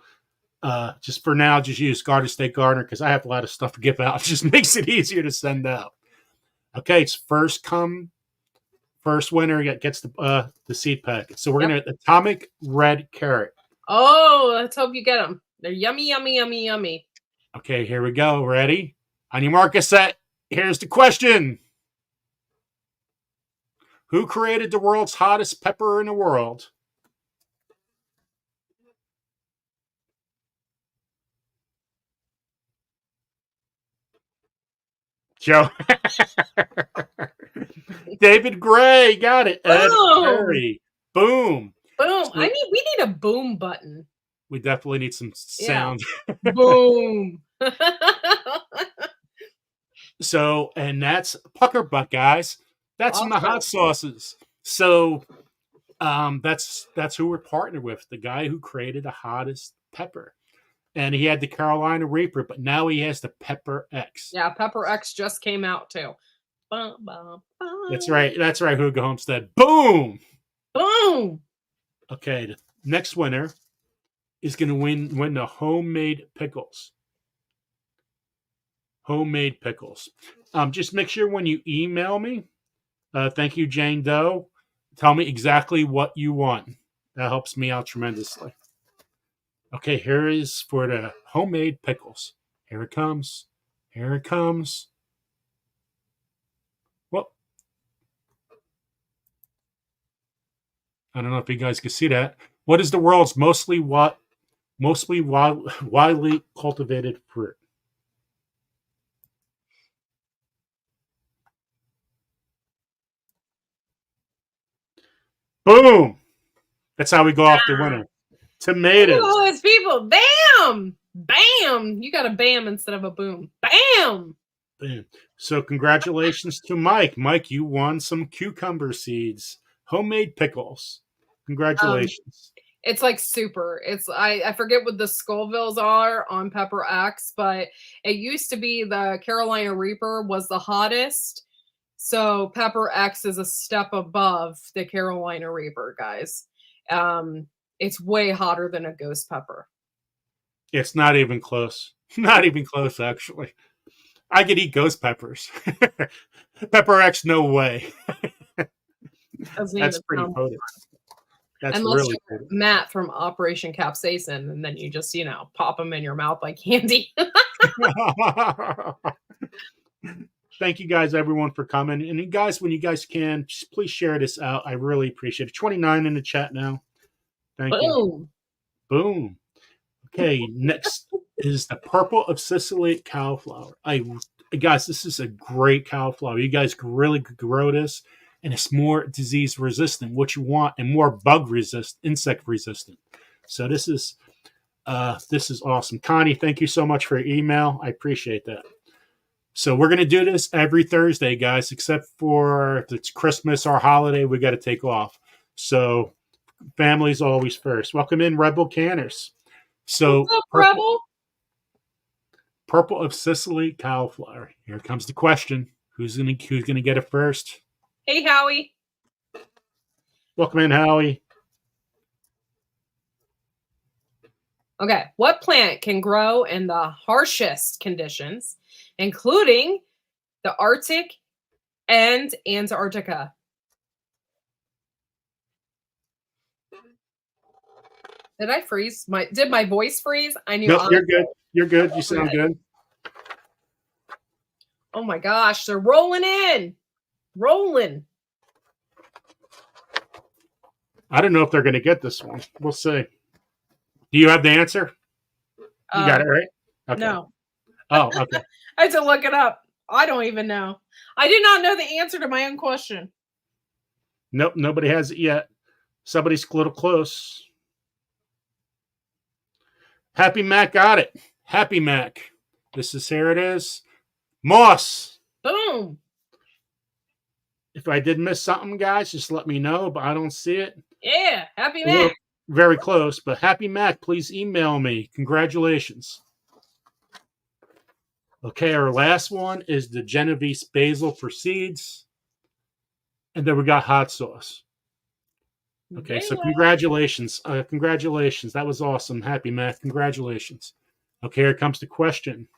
Just for now, just use Garden State Gardener because I have a lot of stuff to give out. It just makes it easier to send out. Okay, it's first winner gets the seed packet. So we're going to Atomic Red Carrot. Oh, let's hope you get them. They're yummy, yummy, yummy, yummy. Okay, here we go. Ready? On your mark, set. Here's the question. Who created the world's hottest pepper in the world? Joe. David Gray. Got it. Ed Perry. Boom. Boom. So, we need a boom button. We definitely need some sound. Yeah. Boom. So, and that's Puckerbutt, guys. That's awesome. From the hot sauces. So that's who we're partnered with, the guy who created the hottest pepper. And he had the Carolina Reaper, but now he has the Pepper X. Yeah, Pepper X just came out too. Bum, bum, bum. That's right, Hugo Homestead. Boom! Boom! Okay, the next winner is going to win the homemade pickles. Homemade pickles. Just make sure when you email me, thank you, Jane Doe, tell me exactly what you want. That helps me out tremendously. Okay, here is for the homemade pickles. Here it comes. Here it comes. Well, I don't know if you guys can see that. What is the world's mostly widely cultivated fruit? Boom! That's how we go off the winner. Tomatoes. Look at those people. Bam! Bam! You got a bam instead of a boom. Bam! Bam. So congratulations to Mike. Mike, you won some cucumber seeds. Homemade pickles. Congratulations. It's like super. I forget what the Scovilles are on Pepper X, but it used to be the Carolina Reaper was the hottest. So Pepper X is a step above the Carolina Reaper, guys. It's way hotter than a ghost pepper. It's not even close. Not even close, actually. I could eat ghost peppers. Pepper X, no way. That's pretty potent. That's Unless really you're potent. Matt from Operation Capsaicin, and then you just, pop them in your mouth like candy. Thank you guys, everyone, for coming. And you guys, when you guys can, please share this out. I really appreciate it. 29 in the chat now. Thank you. Boom. Okay, next is the Purple of Sicily cauliflower. Guys, this is a great cauliflower. You guys can really grow this, and it's more disease resistant, what you want, and more bug resistant, insect resistant. So this is awesome. Connie, thank you so much for your email. I appreciate that. So we're going to do this every Thursday, guys, except for if it's Christmas or holiday, we got to take off. So family's always first. Welcome in, Rebel Canners. So what's up, Purple of Sicily cauliflower. Here comes the question. Who's gonna get it first? Hey, Howie. Welcome in, Howie. Okay, what plant can grow in the harshest conditions, including the Arctic and Antarctica? Did I freeze? Did my voice freeze? I knew. No, you're good. You're good. You sound good. Oh my gosh, they're rolling in. Rolling. I don't know if they're going to get this one. We'll see. Do you have the answer? You got it right? Okay. No. Oh, okay. I had to look it up. I don't even know. I did not know the answer to my own question. Nope, nobody has it yet. Somebody's a little close. Happy Mac got it. Happy Mac. Here it is. Moss. Boom. If I did miss something, guys, just let me know, but I don't see it. Yeah, Happy Mac. Very close, but Happy Mac, please email me. Congratulations. Okay, our last one is the Genovese basil for seeds. And then we got hot sauce. Okay, so congratulations. Congratulations. That was awesome. Happy Mac. Congratulations. Okay, here comes the question.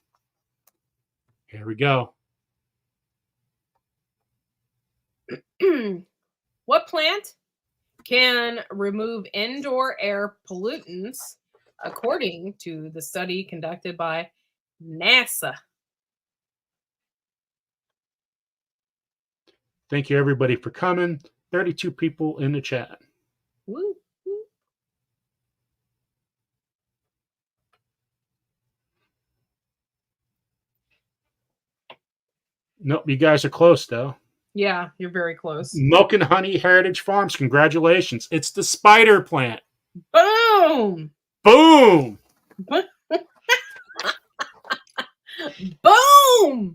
Here we go. What plant can remove indoor air pollutants according to the study conducted by NASA? Thank you, everybody, for coming. 32 people in the chat. Woo. Nope, you guys are close, though. Yeah, you're very close. Milk and Honey Heritage Farms, congratulations. It's the spider plant. Boom! Boom! Boom!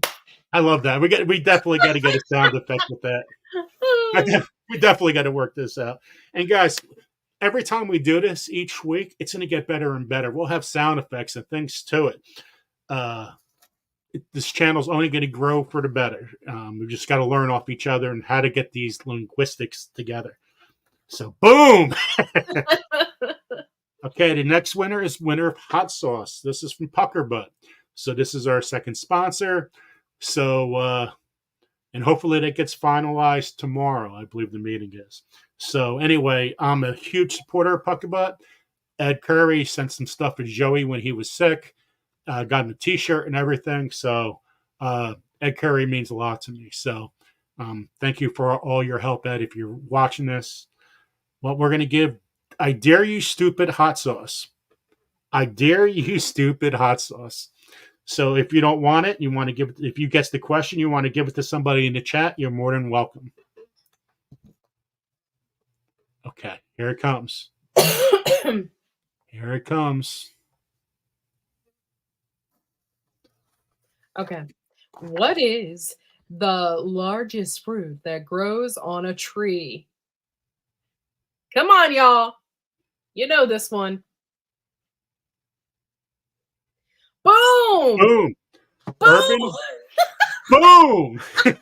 I love that. We definitely got to get a sound effect with that. We definitely got to work this out. And guys, every time we do this each week, it's going to get better and better. We'll have sound effects and things to it. This channel's only going to grow for the better. We've just got to learn off each other and how to get these linguistics together. So, boom! Okay, the next winner is winner of hot sauce. This is from Puckerbutt. So this is our second sponsor. So, and hopefully that gets finalized tomorrow. I believe the meeting is. So anyway, I'm a huge supporter of Puckerbutt. Ed Curry sent some stuff to Joey when he was sick. Got him a T-shirt and everything. So Ed Curry means a lot to me. So thank you for all your help, Ed, if you're watching this. Well, we're going to give I Dare You Stupid Hot Sauce. I Dare You Stupid Hot Sauce. So if you don't want it, you want to give it, if you guess the question, you want to give it to somebody in the chat, you're more than welcome. Okay, here it comes. Here it comes. Okay. What is the largest fruit that grows on a tree? Come on, y'all. You know this one. Boom! Boom. Urban. Boom! Boom.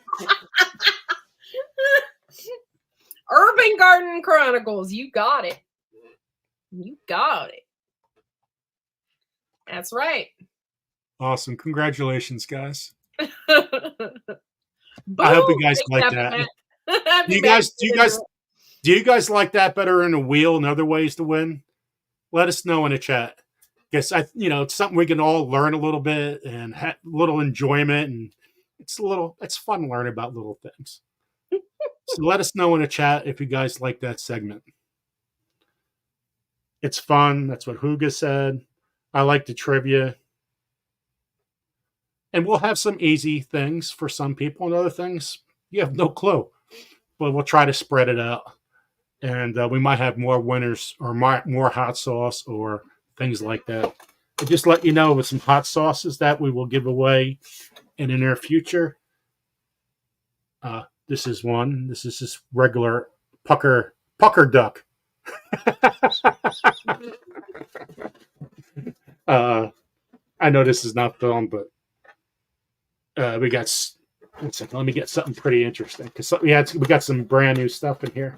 Urban Garden Chronicles. You got it. You got it. That's right. Awesome. Congratulations, guys. Boom. I hope you guys Thanks, like Happy that. Matt. Do Happy you Matt guys did it. do you guys like that better in a wheel and other ways to win? Let us know in the chat. Guess it's something we can all learn a little bit and have a little enjoyment, and it's fun learning about little things. So let us know in the chat if you guys like that segment. It's fun. That's what Huga said. I like the trivia. And we'll have some easy things for some people, and other things you have no clue. But we'll try to spread it out. And we might have more winners or more hot sauce or things like that. I'll just let you know with some hot sauces that we will give away in the near future. This is one. This is just regular pucker duck. I know this is not filmed, but we got. One second, let me get something pretty interesting because we got some brand new stuff in here.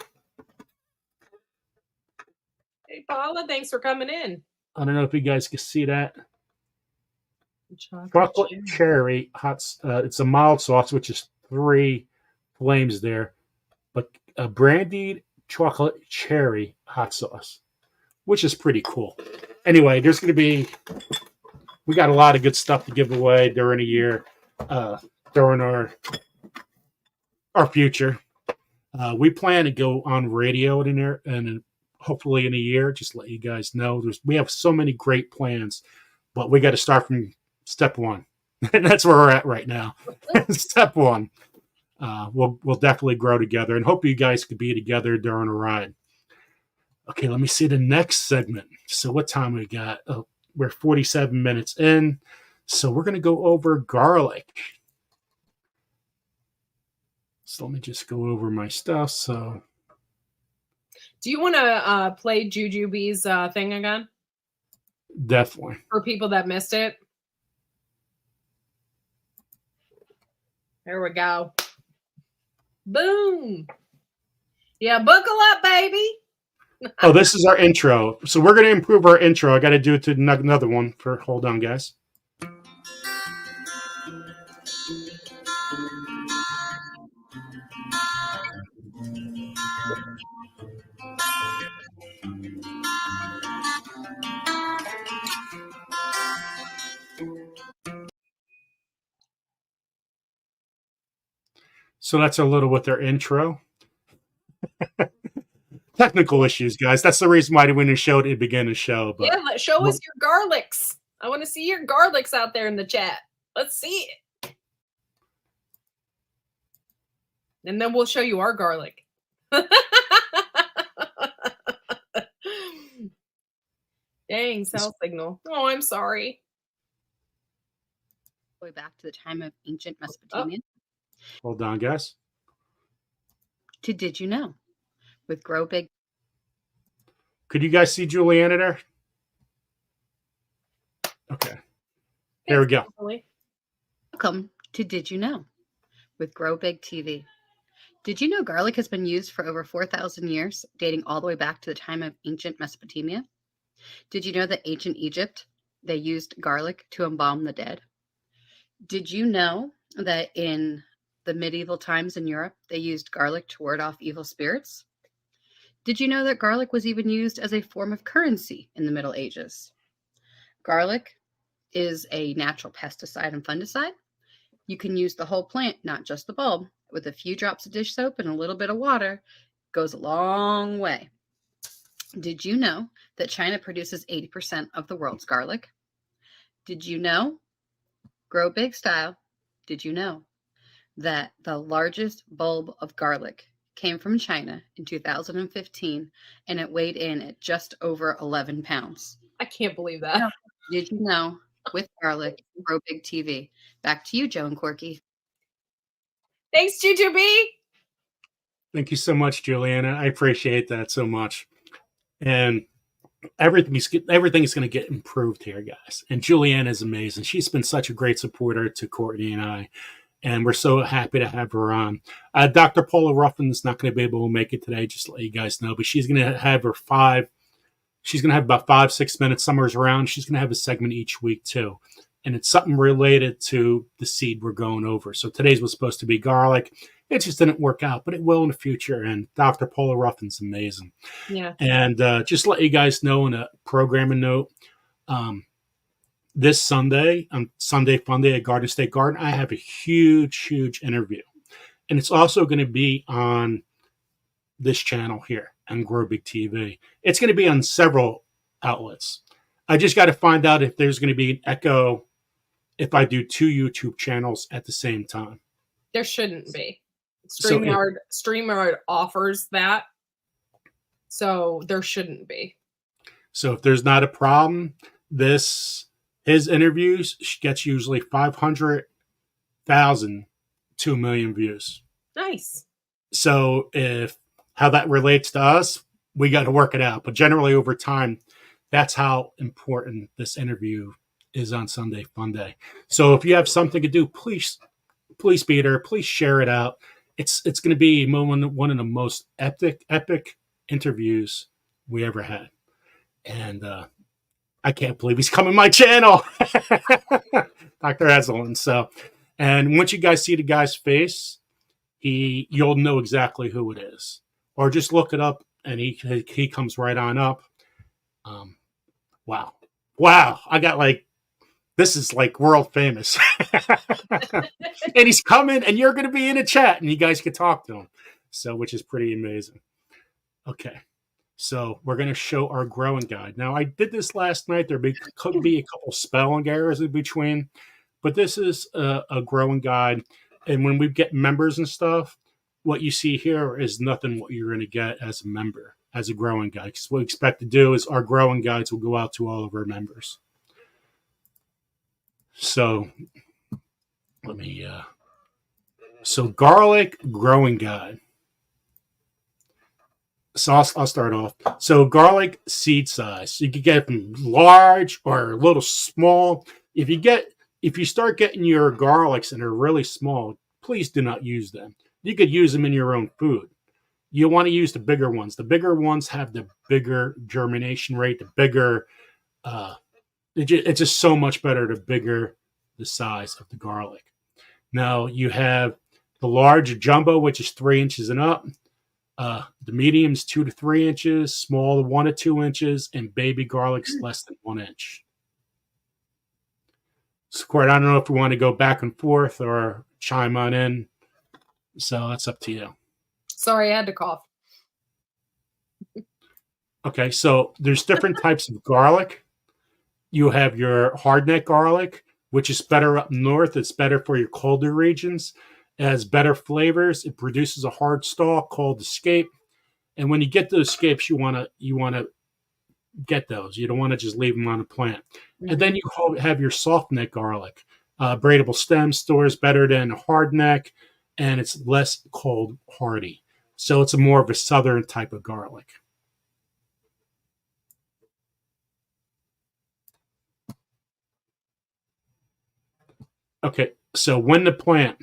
Hey, Paula, thanks for coming in. I don't know if you guys can see that. Chocolate cherry hot. It's a mild sauce, which is 3 flames there, but a brandied chocolate cherry hot sauce, which is pretty cool. Anyway, we got a lot of good stuff to give away during the year, during our future. We plan to go on radio in there, and hopefully in a year, just let you guys know. We have so many great plans, but we got to start from step 1. And that's where we're at right now. Step 1. We'll definitely grow together, and hope you guys could be together during a ride. Okay, let me see the next segment. So what time we got? Oh, we're 47 minutes in. So we're going to go over garlic. So let me just go over my stuff. So, do you want to play Jujubee's thing again? Definitely. For people that missed it. There we go. Boom. Yeah, buckle up, baby. Oh, this is our intro. So we're going to improve our intro. I got to do it to another one. Hold on, guys. So that's a little with their intro. Technical issues, guys. That's the reason why when the show didn't begin the show. But yeah, show us your garlics. I want to see your garlics out there in the chat. Let's see it. And then we'll show you our garlic. Dang, cell signal. Oh, I'm sorry. Way back to the time of ancient Mesopotamia. Hold on, guys. Did you know? With Grow Big. Could you guys see Juliana there? Okay. There we go. Welcome to Did You Know? With Grow Big TV. Did you know garlic has been used for over 4,000 years, dating all the way back to the time of ancient Mesopotamia? Did you know that ancient Egypt, they used garlic to embalm the dead? Did you know that in the medieval times in Europe, they used garlic to ward off evil spirits? Did you know that garlic was even used as a form of currency in the Middle Ages? Garlic is a natural pesticide and fungicide. You can use the whole plant, not just the bulb. With a few drops of dish soap and a little bit of water, goes a long way. Did you know that China produces 80% of the world's garlic? Did you know, grow big style, did you know that the largest bulb of garlic came from China in 2015 and it weighed in at just over 11 pounds? I can't believe that. Did you know? With garlic, Grow Big TV. Back to you, Joe and Corky. Thanks, Jujubee. Thank you so much, Juliana. I appreciate that so much. And everything's going to get improved here, guys. And Juliana is amazing. She's been such a great supporter to Courtney and I, and we're so happy to have her on. Dr. Paula Ruffin is not going to be able to make it today, just to let you guys know, but she's going to have her five. She's going to have about 5-6 minutes somewhere around. She's going to have a segment each week too, and it's something related to the seed we're going over. So today's was supposed to be garlic. It just didn't work out, but it will in the future. And Dr. Paula Ruffin's amazing. Yeah. And just to let you guys know in a programming note, this Sunday, on Sunday Fun Day at Garden State Garden, I have a huge interview. And it's also going to be on this channel here on Grow Big TV. It's going to be on several outlets. I just got to find out if there's going to be an echo if I do 2 YouTube channels at the same time. There shouldn't be. StreamYard offers that, so there shouldn't be. So if there's not a problem, his interviews gets usually 500,000 to 1 million views. Nice. So if how that relates to us, we got to work it out. But generally over time, that's how important this interview is on Sunday Fun Day. So if you have something to do, please be there. Please share it out. It's going to be one of the most epic interviews we ever had. And I can't believe he's coming my channel, Dr. Ezelin. So, and once you guys see the guy's face, you'll know exactly who it is. Or just look it up, and he comes right on up. Wow. I got this is world famous. And he's coming, and you're going to be in a chat, and you guys can talk to him. So, which is pretty amazing. Okay. So we're going to show our growing guide. Now, I did this last night. Could be a couple spelling errors in between, but this is a growing guide. And when we get members and stuff, what you see here is nothing what you're going to get as a member, as a growing guide. Because what we expect to do is our growing guides will go out to all of our members. So so garlic growing guide. So I'll start off. So garlic seed size. You can get it from large or a little small. If you start getting your garlics and they're really small, please do not use them. You could use them in your own food. You want to use the bigger ones. The bigger ones have the bigger germination rate, the bigger it's just so much better the bigger the size of the garlic. Now you have the large jumbo, which is 3 inches and up. The medium's 2 to 3 inches, small 1 to 2 inches, and baby garlic's less than 1 inch. So, Court, I don't know if we want to go back and forth or chime on in. So that's up to you. Sorry, I had to cough. Okay, so there's different types of garlic. You have your hardneck garlic, which is better up north. It's better for your colder regions. It has better flavors. It produces a hard stalk called escape. And when you get those escapes, you want to get those. You don't want to just leave them on a plant. Mm-hmm. And then you have your soft neck garlic. Braidable stem stores better than a hard neck, and it's less cold hardy. So it's more of a southern type of garlic. Okay, so when to plant.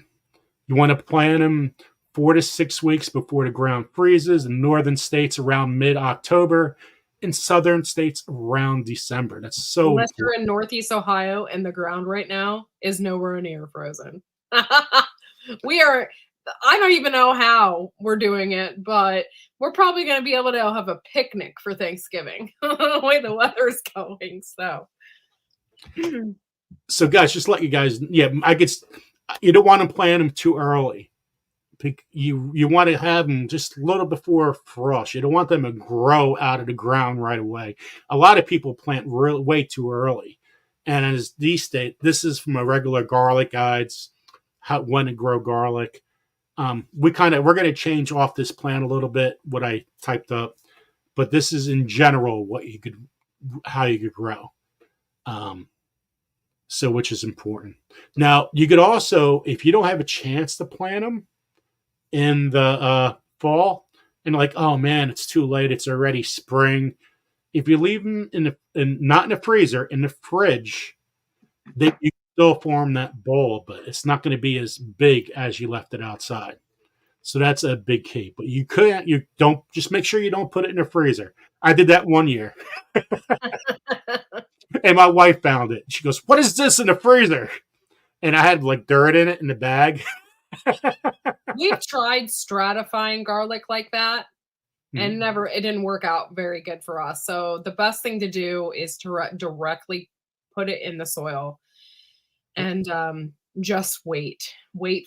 You want to plant them 4 to 6 weeks before the ground freezes. In northern states around mid-October. In southern states around December. That's so unless you're in Northeast Ohio and the ground right now is nowhere near frozen. We are, I don't even know how we're doing it, but we're probably going to be able to have a picnic for Thanksgiving the way the weather's going. So guys, just let you guys, I guess you don't want to plant them too early. You want to have them just a little before frost. You don't want them to grow out of the ground right away. A lot of people plant way too early. And as this is from a regular garlic guides, when to grow garlic. We're going to change off this plant a little bit, what I typed up, but this is in general how you could grow. So which is important. Now you could also, if you don't have a chance to plant them in the fall and like, oh man, it's too late. It's already spring. If you leave them not in the freezer, in the fridge, you still form that bowl, but it's not going to be as big as you left it outside. So that's a big key. But you don't, just make sure you don't put it in the freezer. I did that one year. And my wife found it. She goes, "What is this in the freezer?" And I had like dirt in it in the bag. We've tried stratifying garlic like that, and Mhm. it didn't work out very good for us. So the best thing to do is to directly put it in the soil and just wait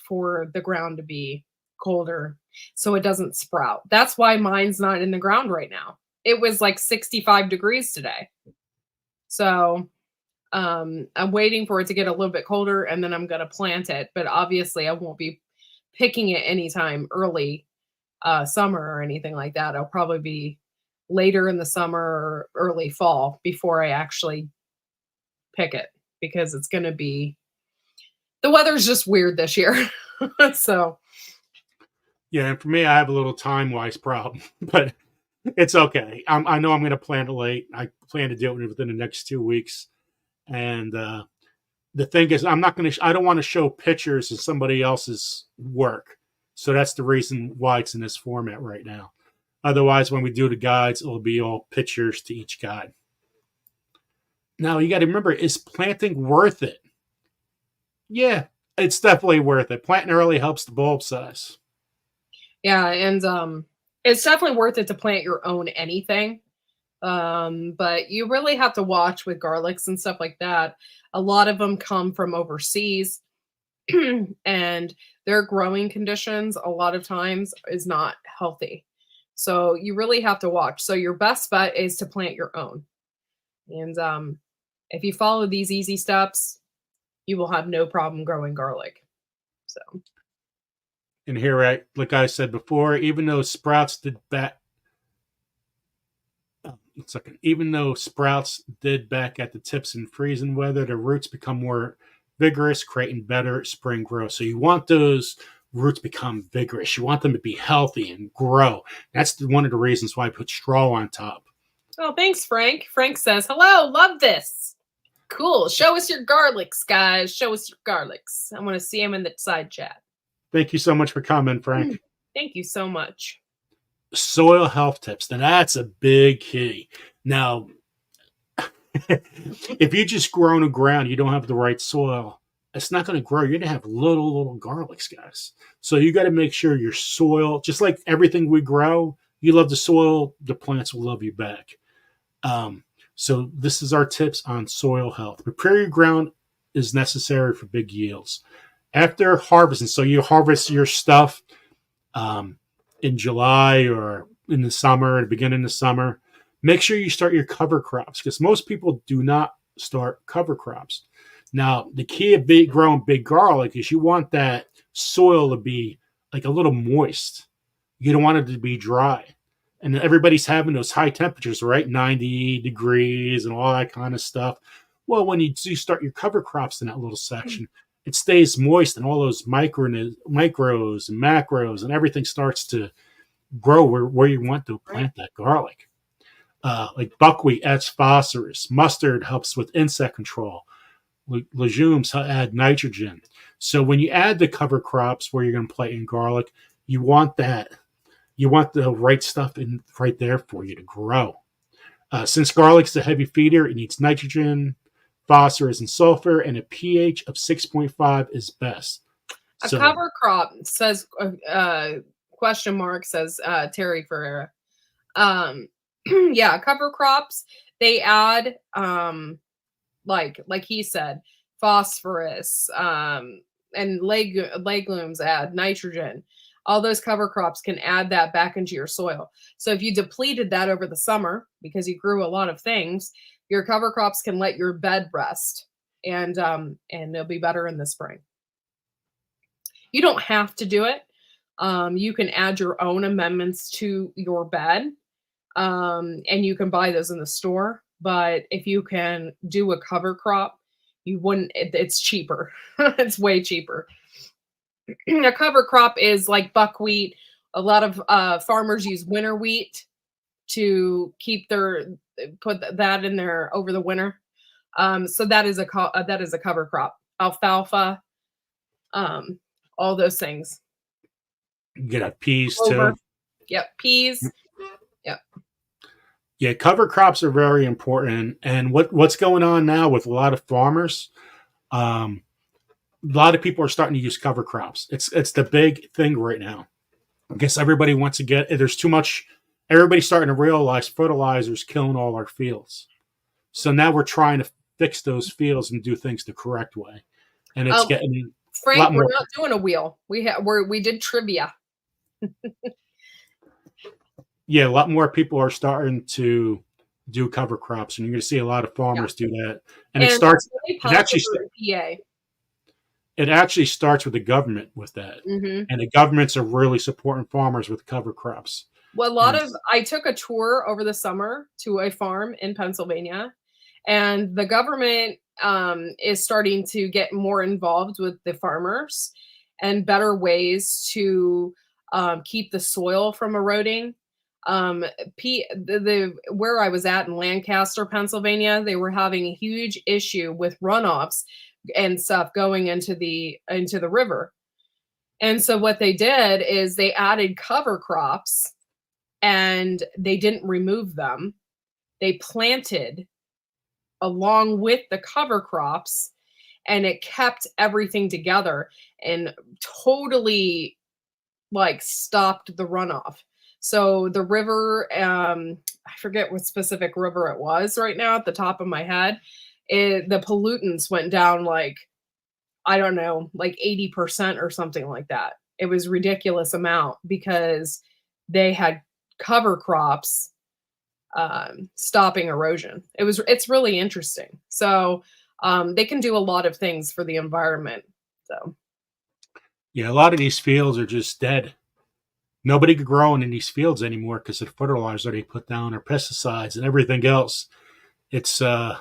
for the ground to be colder so it doesn't sprout. That's why mine's not in the ground right now. It was like 65 degrees today. So I'm waiting for it to get a little bit colder and then I'm going to plant it. But obviously, I won't be picking it anytime early summer or anything like that. I'll probably be later in the summer or early fall before I actually pick it because it's going to be the weather's just weird this year. So, Yeah, and for me, I have a little time wise problem, but it's okay. I know I'm going to plant it late. I plan to do it within the next 2 weeks. And the thing is, I'm not going to. I don't want to show pictures of somebody else's work. So that's the reason why it's in this format right now. Otherwise, when we do the guides, it'll be all pictures to each guide. Now you got to remember, is planting worth it? Yeah, it's definitely worth it. Planting early helps the bulb size. yeah, and it's definitely worth it to plant your own anything. But you really have to watch with garlics and stuff like that. A lot of them come from overseas and their growing conditions a lot of times is not healthy. So you really have to watch. So your best bet is to plant your own. And if you follow these easy steps, you will have no problem growing garlic. So And here, like I said before, even though sprouts did back, even though sprouts did back at the tips in freezing weather, the roots become more vigorous, creating better spring growth. So you want those roots become vigorous. You want them to be healthy and grow. That's one of the reasons why I put straw on top. oh, thanks, Frank. Frank says, hello, love this. Cool. Show us your garlics, guys. Show us your garlics. I want to see them in the side chat. Thank you so much for coming, Frank. Thank you so much. Soil health tips. Now that's a big key. Now, if you just grow in the ground, you don't have the right soil, it's not going to grow. You're going to have little garlics, guys. So you got to make sure your soil, just like everything we grow, you love the soil, the plants will love you back. So this is our tips on soil health. Prepare your ground is necessary for big yields. After harvesting, so you harvest your stuff in July or in the summer, at the beginning of the summer, make sure you start your cover crops because most people do not start cover crops. Now, the key of growing big garlic is you want that soil to be like a little moist. You don't want it to be dry. And everybody's having those high temperatures, right? 90 degrees and all that kind of stuff. Well, when you do start your cover crops in that little section, it stays moist and all those micros and macros and everything starts to grow where you want to plant that garlic. Like buckwheat adds phosphorus. Mustard helps with insect control. Legumes add nitrogen. So when you add the cover crops where you're going to plant in garlic, you want the right stuff in right there for you to grow. Since garlic's a heavy feeder, it needs nitrogen, phosphorus, and sulfur, and a pH of 6.5 is best. A cover crop says, question mark says Terry Ferreira. Yeah, cover crops, they add, like he said, phosphorus, and legumes add nitrogen. All those cover crops can add that back into your soil. So if you depleted that over the summer because you grew a lot of things, your cover crops can let your bed rest, and they'll be better in the spring. You don't have to do it. You can add your own amendments to your bed, and you can buy those in the store. But if you can do a cover crop, you wouldn't. It's cheaper. It's way cheaper. A cover crop is like buckwheat A lot of farmers use winter wheat to put that in there over the winter. So that is a cover crop. Alfalfa, all those things. You get peas Clover. too. Yep, peas. Yep. Yeah, cover crops are very important. And what's going on now with a lot of farmers? A lot of people are starting to use cover crops. It's the big thing right now. I guess everybody wants to get. There's too much. Everybody's starting to realize fertilizer's killing all our fields. So now we're trying to fix those fields and do things the correct way. And it's getting Frank, a lot more. we're not doing a wheel. We did trivia. Yeah, a lot more people are starting to do cover crops, and you're going to see a lot of farmers do that. And it starts. Really It actually starts with the government with that, and the governments are really supporting farmers with cover crops. Well, I took a tour over the summer to a farm in Pennsylvania, and the government is starting to get more involved with the farmers and better ways to keep the soil from eroding. Where I was at in Lancaster, Pennsylvania, they were having a huge issue with runoffs and stuff going into the river. And so what they did is they added cover crops, and they didn't remove them. They planted along with the cover crops, and it kept everything together and totally stopped the runoff. So the river, I forget what specific river it was right now at the top of my head. The pollutants went down I don't know, 80% or something like that. It was a ridiculous amount because they had cover crops stopping erosion. It's really interesting. So they can do a lot of things for the environment. So yeah, a lot of these fields are just dead. Nobody could grow in these fields anymore because of the fertilizer they put down or pesticides and everything else. It's they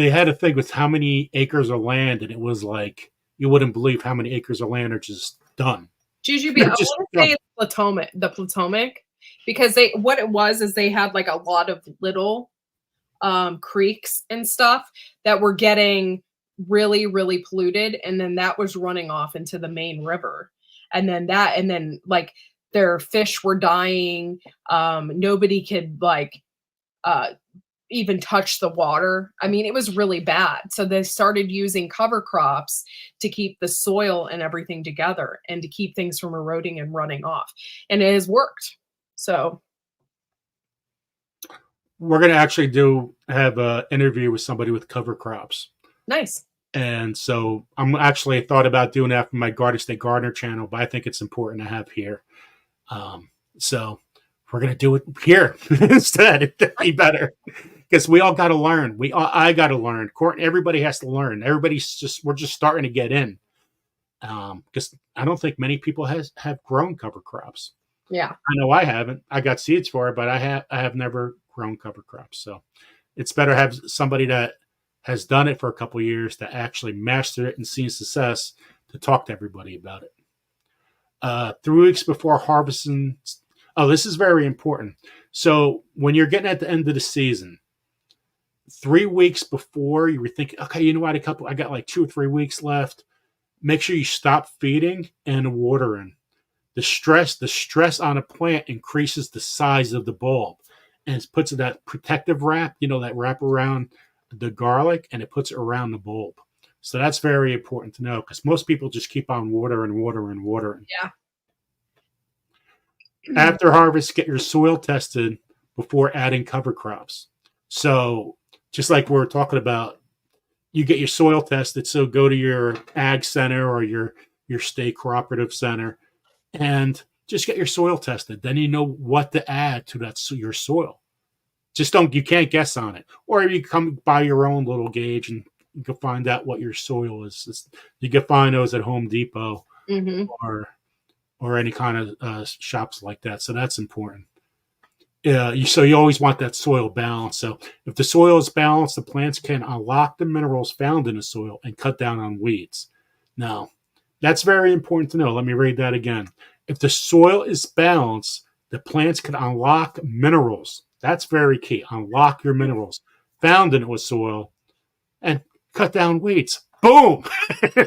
had a thing with how many acres of land, and it was you wouldn't believe how many acres of land are just done. Jujubee, I want to say the Potomac, because what it was is they had a lot of little creeks and stuff that were getting really, really polluted, and then that was running off into the main river. And then their fish were dying. Nobody could even touch the water. I mean, it was really bad. So they started using cover crops to keep the soil and everything together and to keep things from eroding and running off. And it has worked. So we're going to actually have an interview with somebody with cover crops. Nice. And so I'm actually thought about doing that for my Garden State Gardener channel, but I think it's important to have here. So we're going to do it here instead. It'd be better because we all got to learn. I got to learn. Cortney, everybody has to learn. We're just starting to get in. Because I don't think many people have grown cover crops. Yeah. I know I haven't. I got seeds for it, but I have never grown cover crops. So it's better to have somebody that has done it for a couple of years to actually master it and see success to talk to everybody about it. 3 weeks before harvesting. Oh, this is very important. So when you're getting at the end of the season, 3 weeks before you were thinking, okay, you know what, I got 2 or 3 weeks left. Make sure you stop feeding and watering. The stress on a plant increases the size of the bulb, and it puts that protective wrap, that wrap around the garlic, and it puts it around the bulb. So that's very important to know because most people just keep on watering. Yeah. After harvest, get your soil tested before adding cover crops. So just like we're talking about, you get your soil tested. So go to your ag center or your state cooperative center and just get your soil tested. Then you know what to add to your soil. You can't guess on it. Or you come buy your own little gauge and you can find out what your soil is. You can find those at Home Depot or any kind of shops like that. So that's important. So you always want that soil balance. So if the soil is balanced, the plants can unlock the minerals found in the soil and cut down on weeds. Now, that's very important to know. Let me read that again. If the soil is balanced, the plants can unlock minerals. That's very key. Unlock your minerals found in the soil and cut down weeds. Boom!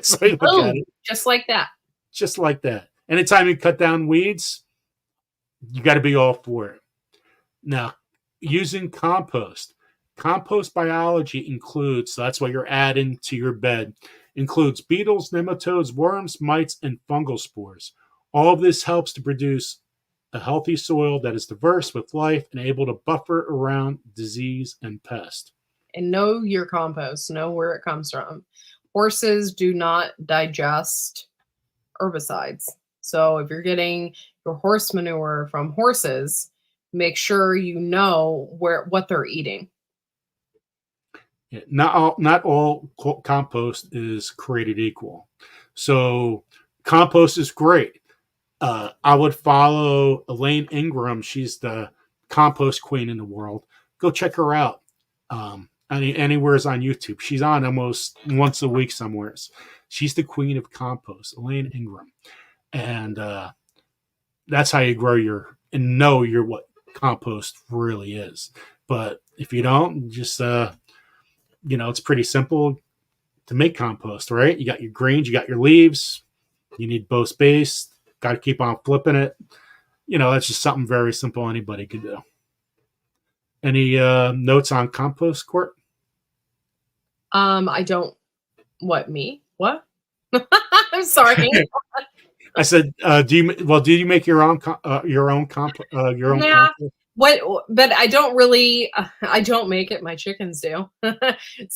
So you look at Boom, it just like that. just like that. Anytime you cut down weeds, you got to be all for it. Now, using compost. Compost biology includes, so that's what you're adding to your bed, includes beetles, nematodes, worms, mites, and fungal spores. All of this helps to produce a healthy soil that is diverse with life and able to buffer around disease and pest. And know your compost, know where it comes from. Horses do not digest herbicides. So if you're getting your horse manure from horses, make sure you know what they're eating. Yeah, not all compost is created equal. So compost is great. I would follow Elaine Ingram. She's the compost queen in the world. Go check her out. Anywhere's on YouTube. She's on almost once a week somewheres. She's the queen of compost, Elaine Ingram. And that's how you grow and know what compost really is. But if you don't, just it's pretty simple to make compost, right? You got your greens, you got your leaves, you need both space, got to keep on flipping it. That's just something very simple anybody could do. Any notes on compost, Court? I don't. What, me? What? I'm sorry. I said, do you make your own compost? Yeah. But I don't really. I don't make it. My chickens do. So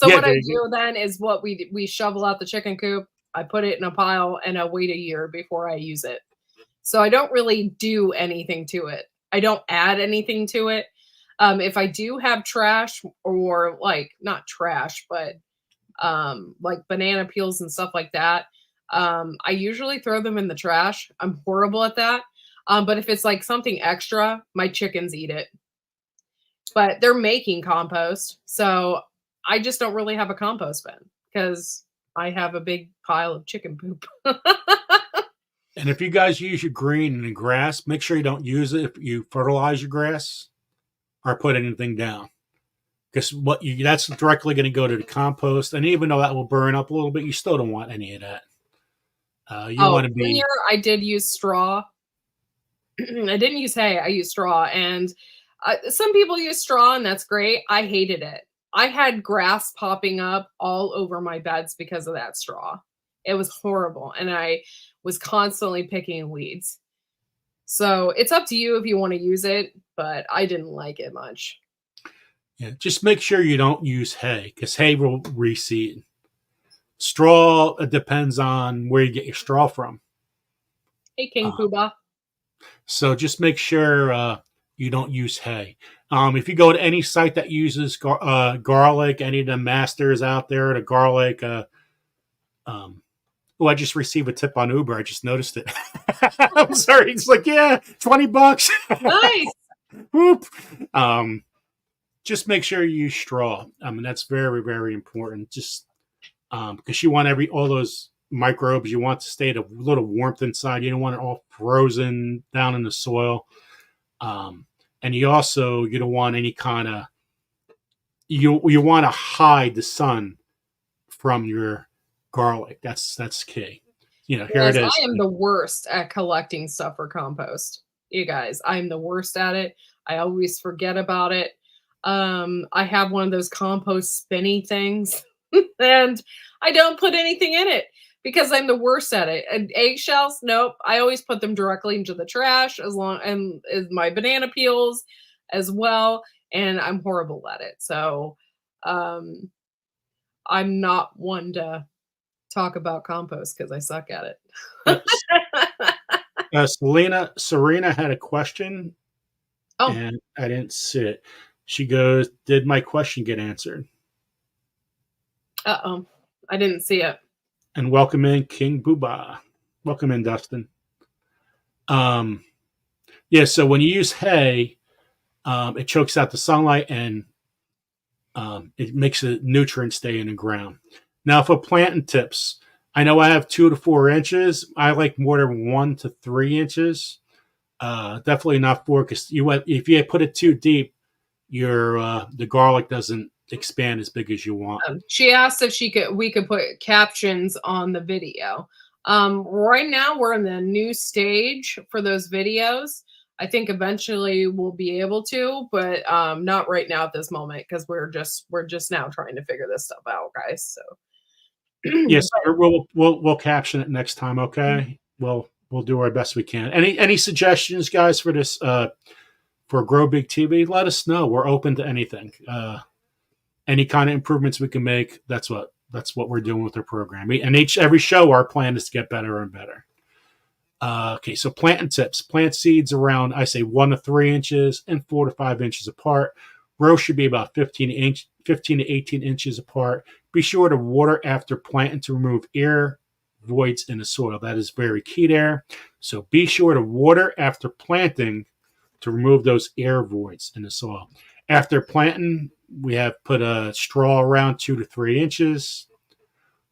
Yeah, what I do then is what we shovel out the chicken coop. I put it in a pile and I wait a year before I use it. So I don't really do anything to it. I don't add anything to it. If I do have trash or like not trash, but like banana peels and stuff like that, I usually throw them in the trash. I'm horrible at that. But if it's like something extra, my chickens eat it. But they're making compost. So I just don't really have a compost bin because I have a big pile of chicken poop. And if you guys use your green and grass, make sure you don't use it if you fertilize your grass or put anything down. Because that's directly going to go to the compost. And even though that will burn up a little bit, you still don't want any of that. You want to be. 1 year I did use straw. I didn't use hay. I used straw. And some people use straw, and that's great. I hated it. I had grass popping up all over my beds because of that straw. It was horrible. And I was constantly picking weeds. So it's up to you if you want to use it, but I didn't like it much. Yeah, just make sure you don't use hay because hay will reseed. Straw, it depends on where you get your straw from. Hey, King Poobah. So just make sure you don't use hay. If you go to any site that uses garlic, any of the masters out there, the garlic. I just received a tip on Uber. I just noticed it. I'm sorry. It's like, yeah, $20. Nice. Whoop. Just make sure you use straw. I mean, that's very, very important. Just because you want all those microbes, you want to stay at a little warmth inside. You don't want it all frozen down in the soil. And you don't want any kind of you want to hide the sun from your garlic. That's key. Here it is. I am the worst at collecting stuff for compost. You guys, I'm the worst at it. I always forget about it. I have one of those compost spinny things and I don't put anything in it because I'm the worst at it. And eggshells, nope. I always put them directly into the trash and my banana peels as well. And I'm horrible at it. So I'm not one to talk about compost because I suck at it. Serena had a question. Oh. And I didn't see it. She goes, did my question get answered? Uh-oh. I didn't see it. And welcome in King Booba. Welcome in, Dustin. So when you use hay, it chokes out the sunlight and it makes the nutrients stay in the ground. Now, for planting tips, I know I have 2 to 4 inches. I like more than 1 to 3 inches. Definitely not 4 because if you put it too deep, the garlic doesn't expand as big as you want. She asked if we could put captions on the video. Right now we're in the new stage for those videos. I think eventually we'll be able to, but not right now at this moment because we're just now trying to figure this stuff out, guys. So Yes, we'll caption it next time. Okay, we'll do our best we can. Any suggestions, guys, for this for Grow Big TV? Let us know. We're open to anything. Any kind of improvements we can make. That's what we're doing with our program. And every show, our plan is to get better and better. Okay, so planting tips. Plant seeds around, I say, 1 to 3 inches and 4 to 5 inches apart. Row should be about 15 to 18 inches apart. Be sure to water after planting to remove air voids in the soil. That is very key there. So be sure to water after planting to remove those air voids in the soil. After planting, we have put a straw around 2 to 3 inches.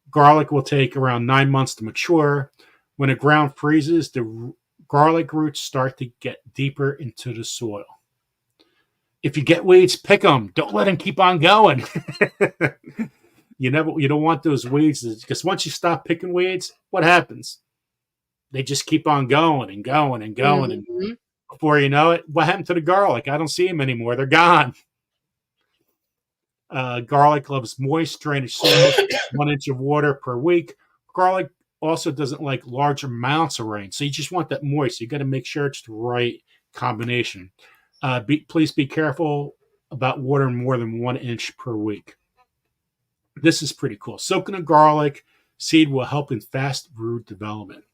Garlic will take around 9 months to mature. When the ground freezes, the garlic roots start to get deeper into the soil. If you get weeds, pick them. Don't let them keep on going. You don't want those weeds because once you stop picking weeds, what happens? They just keep on going and going and going. Mm-hmm. And before you know it, what happened to the garlic? I don't see them anymore. They're gone. Garlic loves moist drainage soil, 1 inch of water per week. Garlic also doesn't like large amounts of rain, so you just want that moist. You got to make sure it's the right combination. Please be careful about watering more than 1 inch per week. This is pretty cool. Soaking a garlic seed will help in fast root development.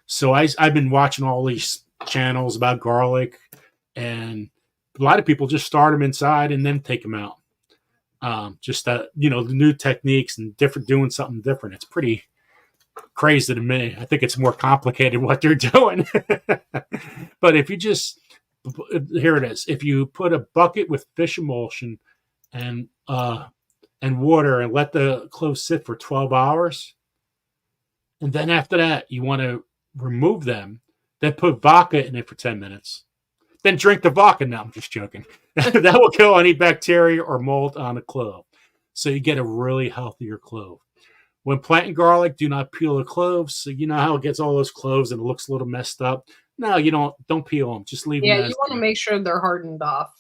So I've been watching all these channels about garlic, and a lot of people just start them inside and then take them out. Just that, the new techniques and doing something different. It's pretty crazy to me. I think it's more complicated what they're doing. But if you just, here it is. If you put a bucket with fish emulsion and water and let the cloves sit for 12 hours, and then after that you want to remove them, then put vodka in it for 10 minutes. Then drink the vodka. No, I'm just joking. That will kill any bacteria or mold on a clove. So you get a really healthier clove. When planting garlic, do not peel the cloves. So you know how it gets all those cloves and it looks a little messed up? No, you don't peel them. Just leave them. Yeah, you want to make sure they're hardened off.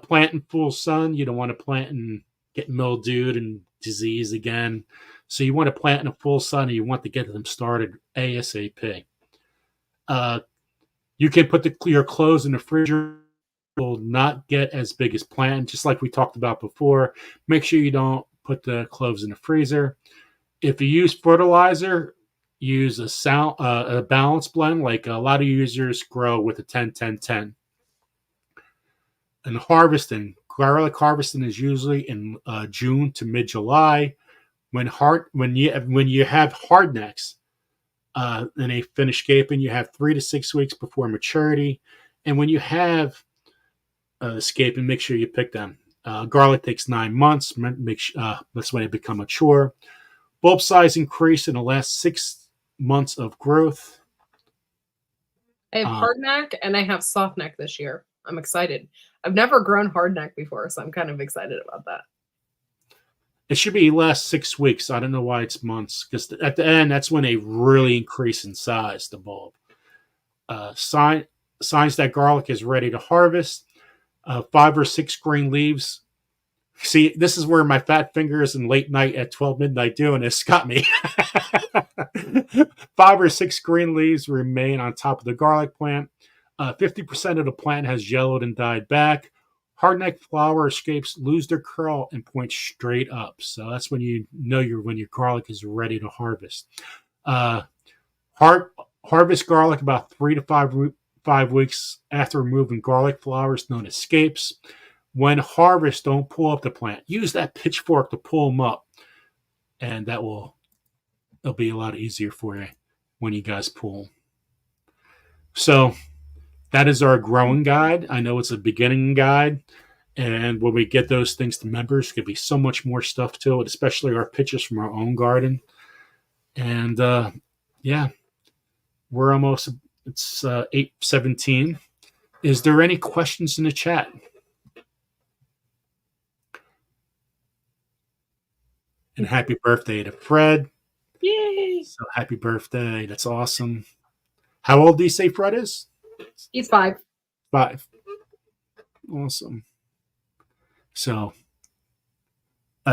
Plant in full sun. You don't want to plant and get mildewed and disease again. So you want to plant in a full sun and you want to get them started ASAP. You can put your cloves in the refrigerator. Will not get as big as planned, just like we talked about before. Make sure you don't put the cloves in the freezer. If you use fertilizer, use a balanced blend. Like a lot of users grow with a 10-10-10. And garlic harvesting is usually in June to mid-July. When you have hard necks and they finish gaping, you have 3 to 6 weeks before maturity. And when you have escaping, make sure you pick them. Garlic takes 9 months. That's when they become mature. Bulb size increase in the last 6 months of growth. I have hard neck and I have soft neck this year. I'm excited. I've never grown hard neck before, so I'm kind of excited about that. It should be last 6 weeks. I don't know why it's months, because at the end, that's when they really increase in size, the bulb. Signs that garlic is ready to harvest. 5 or 6 green leaves. See, this is where my fat fingers and late night at 12 midnight doing this got me. 5 or 6 green leaves remain on top of the garlic plant. 50% of the plant has yellowed and died back. Hardneck flower escapes lose their curl and point straight up. So that's when you know when your garlic is ready to harvest. Harvest garlic about 3 to 5 weeks after removing garlic flowers, known as scapes. When harvest, don't pull up the plant. Use that pitchfork to pull them up, and it'll be a lot easier for you when you guys pull. So that is our growing guide. I know it's a beginning guide, and when we get those things to members, there's going to be so much more stuff to it, especially our pictures from our own garden. And yeah, we're almost, it's 8:17. Is there any questions in the chat? And happy birthday to Fred. Yay! So happy birthday. That's awesome. How old do you say Fred is? He's 5. 5. Awesome. So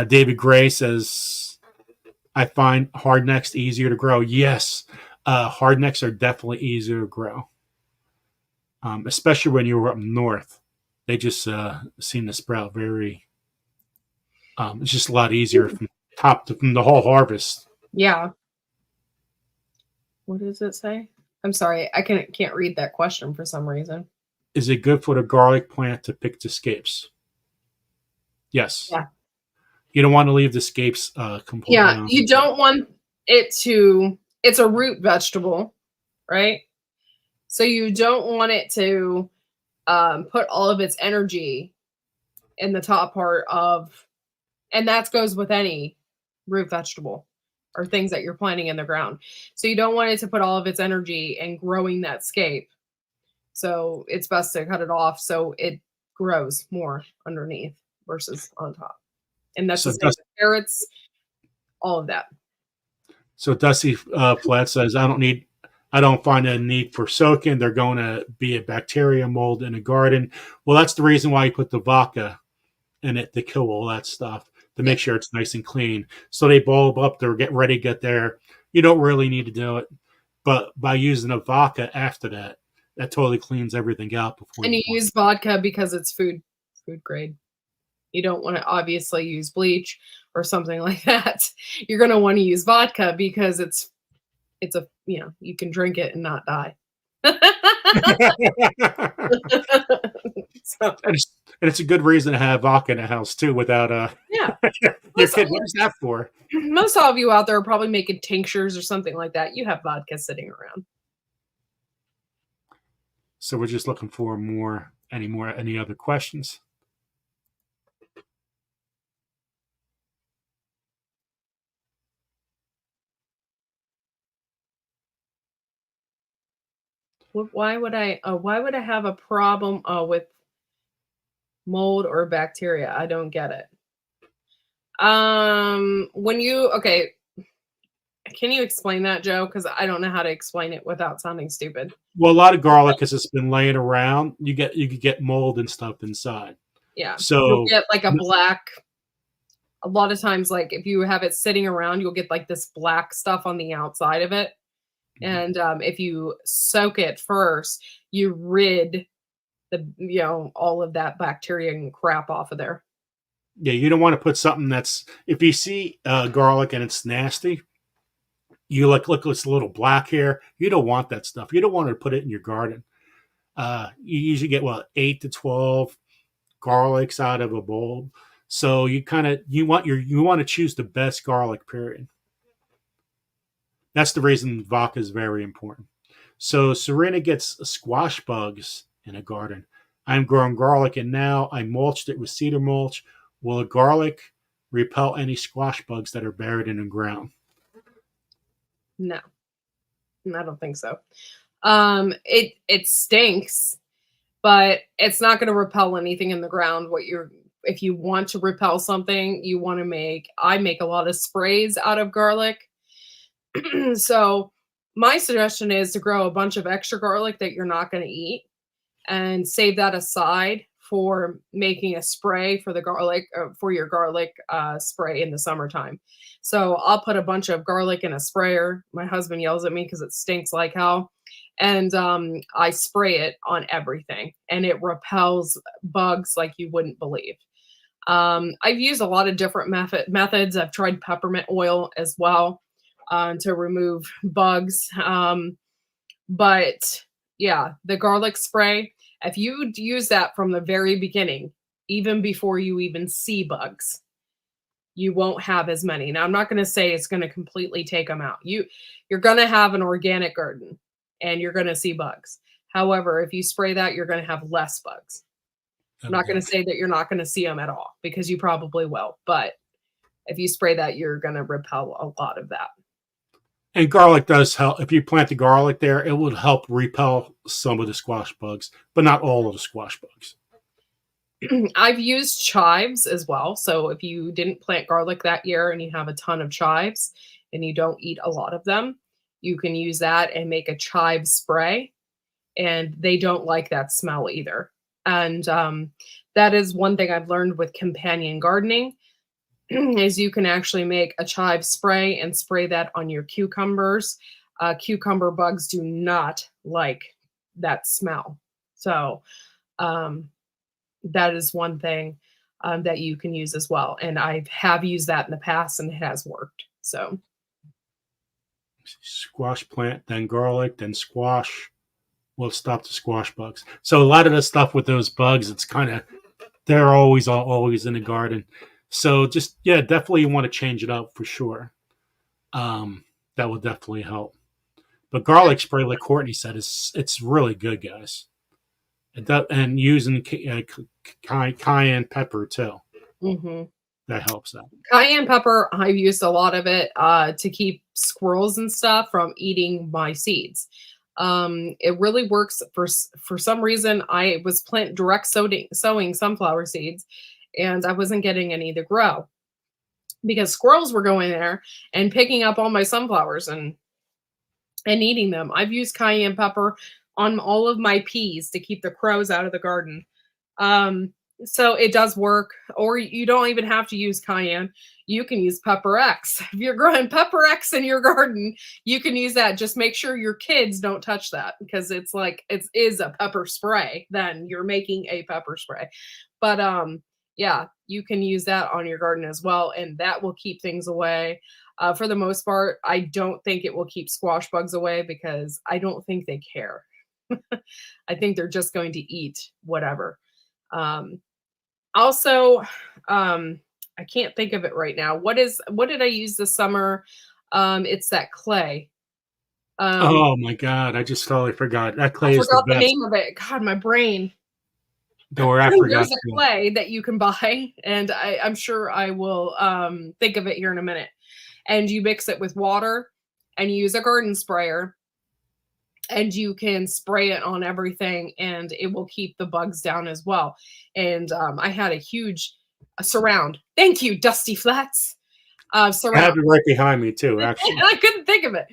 David Gray says, I find hardnecks easier to grow. Yes, hardnecks are definitely easier to grow, especially when you were up north. They just seem to sprout very. It's just a lot easier from from the whole harvest. Yeah. What does it say? I'm sorry, I can't read that question for some reason. Is it good for the garlic plant to pick the scapes? Yes. Yeah. You don't want to leave the scapes completely. Yeah, you don't want it to. It's a root vegetable, right? So you don't want it to put all of its energy in the top part of, and that goes with any root vegetable or things that you're planting in the ground. So you don't want it to put all of its energy in growing that scape. So it's best to cut it off so it grows more underneath versus on top. And that's the same with carrots, all of that. So Dusty Flat says, I don't find a need for soaking. They're going to be a bacteria mold in a garden. Well, that's the reason why you put the vodka in it to kill all that stuff, to make sure it's nice and clean. So they bulb up, they're getting ready to get there. You don't really need to do it. But by using a vodka after that, that totally cleans everything out before. And you use vodka because it's food grade. You don't want to obviously use bleach or something like that. You're going to want to use vodka because it's a, you can drink it and not die. So, and it's a good reason to have vodka in the house too, without yeah. Your kid, what is that for? Most all of you out there are probably making tinctures or something like that. You have vodka sitting around. So we're just looking for any other questions. Why would I have a problem with mold or bacteria? I don't get it. Can you explain that, Joe? Because I don't know how to explain it without sounding stupid. Well, a lot of garlic, because it's been laying around, you could get mold and stuff inside. Yeah. So you'll get like a lot of times, like if you have it sitting around, you'll get like this black stuff on the outside of it. And if you soak it first, you rid all of that bacteria and crap off of there. Yeah, you don't want to put something that's, if you see garlic and it's nasty, you look it's a little black here. You don't want that stuff. You don't want to put it in your garden. You usually get 8 to 12 garlics out of a bulb. So you want to choose the best garlic, period. That's the reason vodka is very important. So Serena gets squash bugs in a garden. I'm growing garlic, and now I mulched it with cedar mulch. Will a garlic repel any squash bugs that are buried in the ground? No, I don't think so. It stinks, but it's not going to repel anything in the ground. If you want to repel something, I make a lot of sprays out of garlic. So my suggestion is to grow a bunch of extra garlic that you're not going to eat and save that aside for making a spray for the garlic, for your garlic spray in the summertime. So I'll put a bunch of garlic in a sprayer. My husband yells at me because it stinks like hell. And I spray it on everything and it repels bugs like you wouldn't believe. I've used a lot of different methods. I've tried peppermint oil as well to remove bugs. But yeah, the garlic spray, if you use that from the very beginning, even before you even see bugs, you won't have as many. Now, I'm not going to say it's going to completely take them out. You're going to have an organic garden and you're going to see bugs. However, if you spray that, you're going to have less bugs. I'm not going to say that you're not going to see them at all, because you probably will. But if you spray that, you're going to repel a lot of that. And garlic does help. If you plant the garlic there, it would help repel some of the squash bugs, but not all of the squash bugs. I've used chives as well. So if you didn't plant garlic that year and you have a ton of chives and you don't eat a lot of them, you can use that and make a chive spray. And they don't like that smell either. And that is one thing I've learned with companion gardening is you can actually make a chive spray and spray that on your cucumbers. Cucumber bugs do not like that smell. So that is one thing that you can use as well. And I have used that in the past and it has worked. So squash plant, then garlic, then squash will stop the squash bugs. So a lot of the stuff with those bugs, it's kind of, they're always in the garden. So just, yeah, definitely you want to change it up for sure. That will definitely help. But garlic spray, like Cortney said, it's really good, guys. And using cayenne pepper too. mm-hmm. That helps out. Cayenne pepper, I've used a lot of it to keep squirrels and stuff from eating my seeds. It really works for some reason. I was direct sowing sunflower seeds, and I wasn't getting any to grow because squirrels were going there and picking up all my sunflowers and eating them. I've used cayenne pepper on all of my peas to keep the crows out of the garden. So it does work, or you don't even have to use cayenne. You can use Pepper X. If you're growing Pepper X in your garden, you can use that. Just make sure your kids don't touch that because it's like it is a pepper spray. Then you're making a pepper spray. But yeah, you can use that on your garden as well, and that will keep things away. For the most part, I don't think it will keep squash bugs away because I don't think they care. I think they're just going to eat whatever. Also, I can't think of it right now. What did I use this summer? It's that clay. Oh my God, I just totally forgot. That clay I is the forgot the best. name of it. God, my brain. I forgot. There's a clay that you can buy, and I'm sure I will think of it here in a minute. And you mix it with water, and you use a garden sprayer, and you can spray it on everything, and it will keep the bugs down as well. And I had a huge surround. Thank you, Dusty Flats. Surround. I have it right behind me too, actually. I couldn't think of it.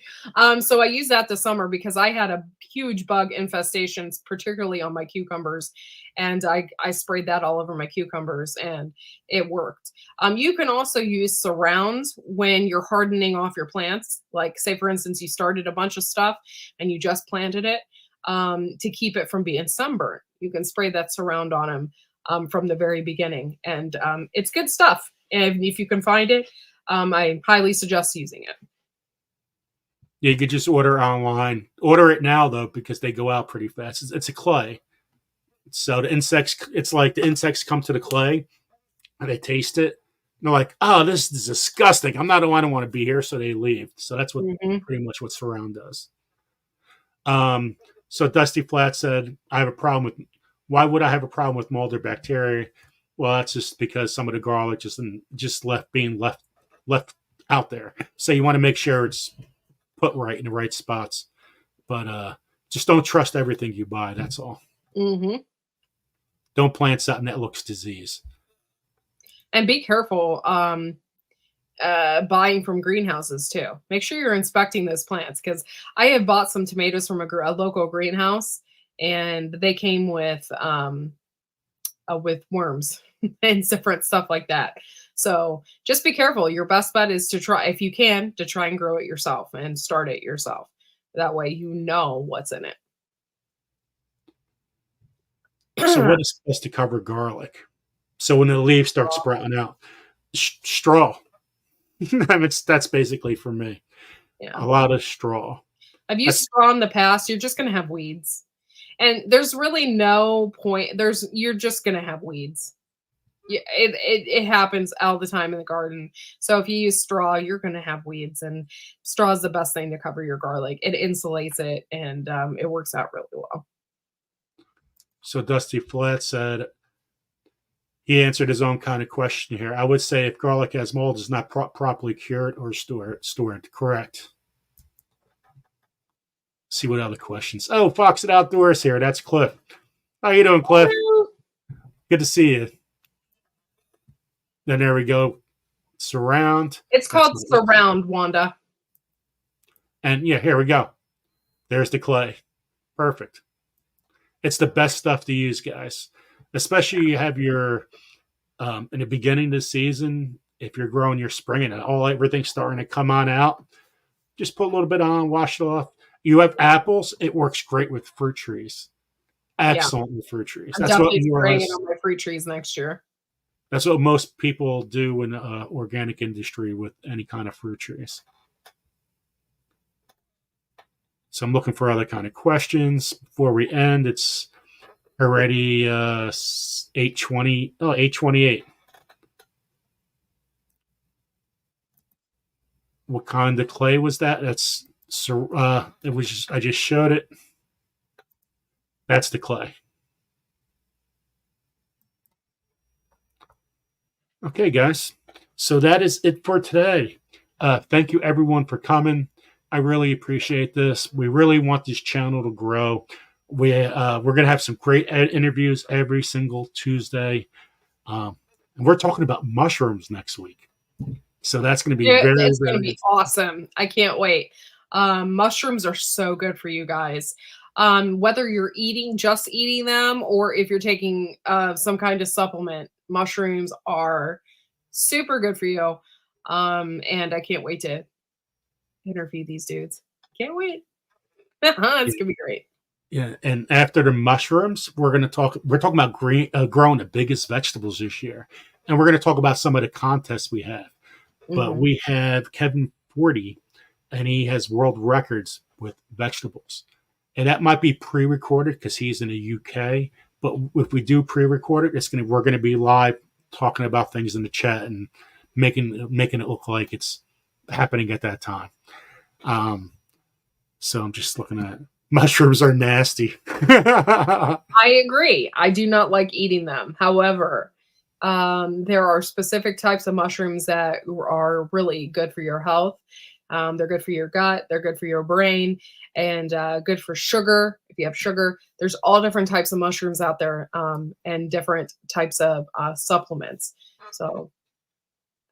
So I used that this summer because I had a huge bug infestations, particularly on my cucumbers. And I sprayed that all over my cucumbers and it worked. You can also use surrounds when you're hardening off your plants. Like say, for instance, you started a bunch of stuff and you just planted it to keep it from being sunburned. You can spray that surround on them from the very beginning. And it's good stuff. And if you can find it, I highly suggest using it. Yeah, you could just order it online. Order it now though, because they go out pretty fast. It's a clay, so the insects. It's like the insects come to the clay, and they taste it. And they're like, "Oh, this is disgusting. I don't want to be here," so they leave. So that's what pretty much what surround does. So Dusty Flat said, "I have a problem with. Why would I have a problem with mold or bacteria? Well, that's just because some of the garlic just left out there. So you want to make sure it's put right in the right spots, but just don't trust everything you buy. That's all. Mm-hmm. Don't plant something that looks diseased. And be careful buying from greenhouses too. Make sure you're inspecting those plants because I have bought some tomatoes from a local greenhouse, and they came with worms and different stuff like that. So just be careful. Your best bet is to try, if you can, to try and grow it yourself and start it yourself. That way you know what's in it. So what is supposed to cover garlic? So when the leaves start sprouting out, straw. That's basically for me. Yeah. A lot of straw. I've used straw in the past. You're just going to have weeds. And there's really no point. You're just going to have weeds. It happens all the time in the garden. So if you use straw, you're going to have weeds, and straw is the best thing to cover your garlic. It insulates it, and it works out really well. So Dusty Flat said he answered his own kind of question here. I would say if garlic has mold, it's not properly cured or stored. Correct. See what other questions. Oh, Fox at Outdoors here. That's Cliff. How you doing, Cliff? Hello. Good to see you. Then there we go. Surround. It's called Surround, Wanda. And yeah, here we go. There's the clay. Perfect. It's the best stuff to use, guys. Especially you have your in the beginning of the season, if you're growing your spring and everything's starting to come on out, just put a little bit on, wash it off. You have apples, it works great with fruit trees. Excellent with fruit trees. I'm definitely spraying it on my fruit trees next year. That's what most people do in the organic industry with any kind of fruit trees. So I'm looking for other kind of questions before we end. It's already 8:20. Oh, 8:28. What kind of clay was that? That's it was just, I just showed it. That's the clay. Okay, guys. So that is it for today. Thank you everyone for coming. I really appreciate this. We really want this channel to grow. We're going to have some great interviews every single Tuesday. And we're talking about mushrooms next week. So that's going to be it's going to be awesome. I can't wait. Mushrooms are so good for you guys. Whether you're just eating them, or if you're taking some kind of supplement, mushrooms are super good for you. And I can't wait to interview these dudes. Can't wait. It's going to be great. Yeah, and after the mushrooms, we're talking about growing the biggest vegetables this year. And we're going to talk about some of the contests we have. But we have Kevin 40, and he has world records with vegetables. And that might be pre-recorded because he's in the UK. But if we do pre-record it, we're going to be live talking about things in the chat and making it look like it's happening at that time. So I'm just looking at it. Mushrooms are nasty. I agree. I do not like eating them. However, there are specific types of mushrooms that are really good for your health. They're good for your gut. They're good for your brain, and good for sugar. If you have sugar, there's all different types of mushrooms out there, and different types of supplements. So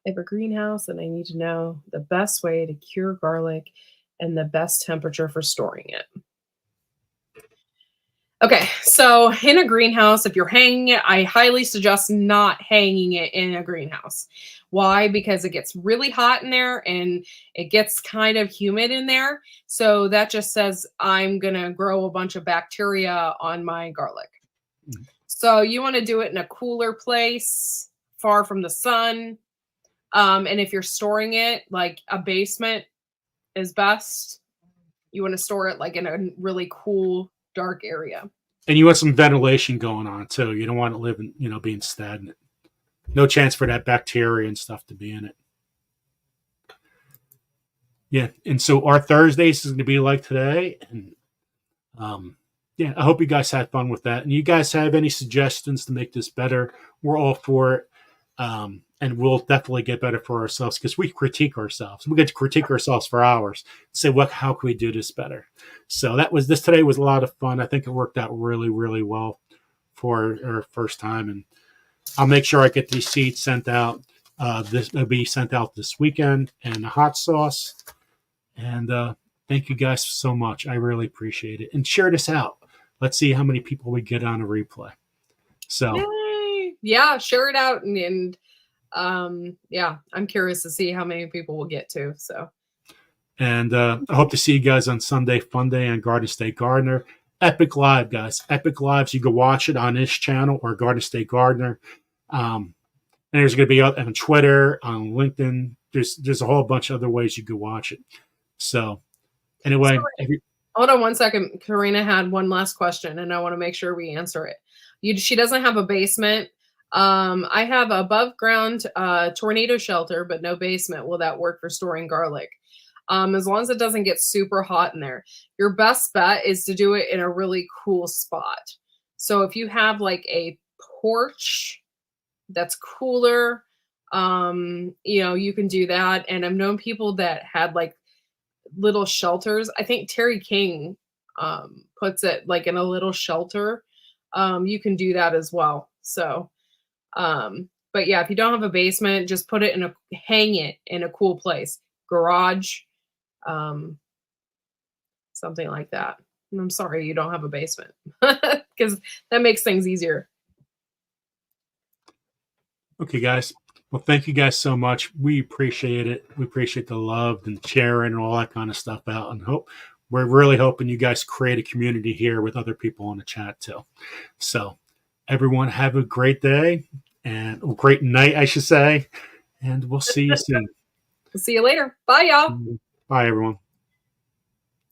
I have a greenhouse, and I need to know the best way to cure garlic and the best temperature for storing it. Okay, so in a greenhouse, if you're hanging it, I highly suggest not hanging it in a greenhouse. Why? Because it gets really hot in there and it gets kind of humid in there. So that just says I'm going to grow a bunch of bacteria on my garlic. So you want to do it in a cooler place, far from the sun. And if you're storing it, like a basement is best. You want to store it like in a really cool, dark area. And you want some ventilation going on too. You don't want to live in, being stagnant. No chance for that bacteria and stuff to be in it. Yeah. And so our Thursdays is going to be like today. And yeah, I hope you guys had fun with that. And you guys have any suggestions to make this better, we're all for it. And we'll definitely get better for ourselves because we critique ourselves. We get to critique ourselves for hours. Say, how can we do this better? So today was a lot of fun. I think it worked out really, really well for our first time. And I'll make sure I get these seeds sent out. They'll be sent out this weekend, and the hot sauce. And thank you guys so much. I really appreciate it. And share this out. Let's see how many people we get on a replay. So yay! Yeah, share it out and yeah, I'm curious to see how many people will get to. So, and I hope to see you guys on Sunday Fun Day on Garden State Gardener. Epic Live, guys. Epic Lives. You can watch it on this channel or Garden State Gardener. And there's going to be on Twitter, on LinkedIn. There's a whole bunch of other ways you can watch it. So, anyway, hold on one second. Karina had one last question, and I want to make sure we answer it. She doesn't have a basement. I have above ground tornado shelter, but no basement. Will that work for storing garlic? As long as it doesn't get super hot in there. Your best bet is to do it in a really cool spot. So if you have like a porch that's cooler, you can do that. And I've known people that had like little shelters. I think Terry King puts it like in a little shelter, you can do that as well. So, but yeah, if you don't have a basement, just put it hang it in a cool place, garage, um, something like that. And I'm sorry you don't have a basement because that makes things easier. Okay, guys. Well, thank you guys so much. We appreciate it. We appreciate the love and sharing and all that kind of stuff out. And we're really hoping you guys create a community here with other people in the chat too. So, everyone, have a great day and a great night, I should say. And we'll see you soon. See you later. Bye, y'all. Bye, everyone.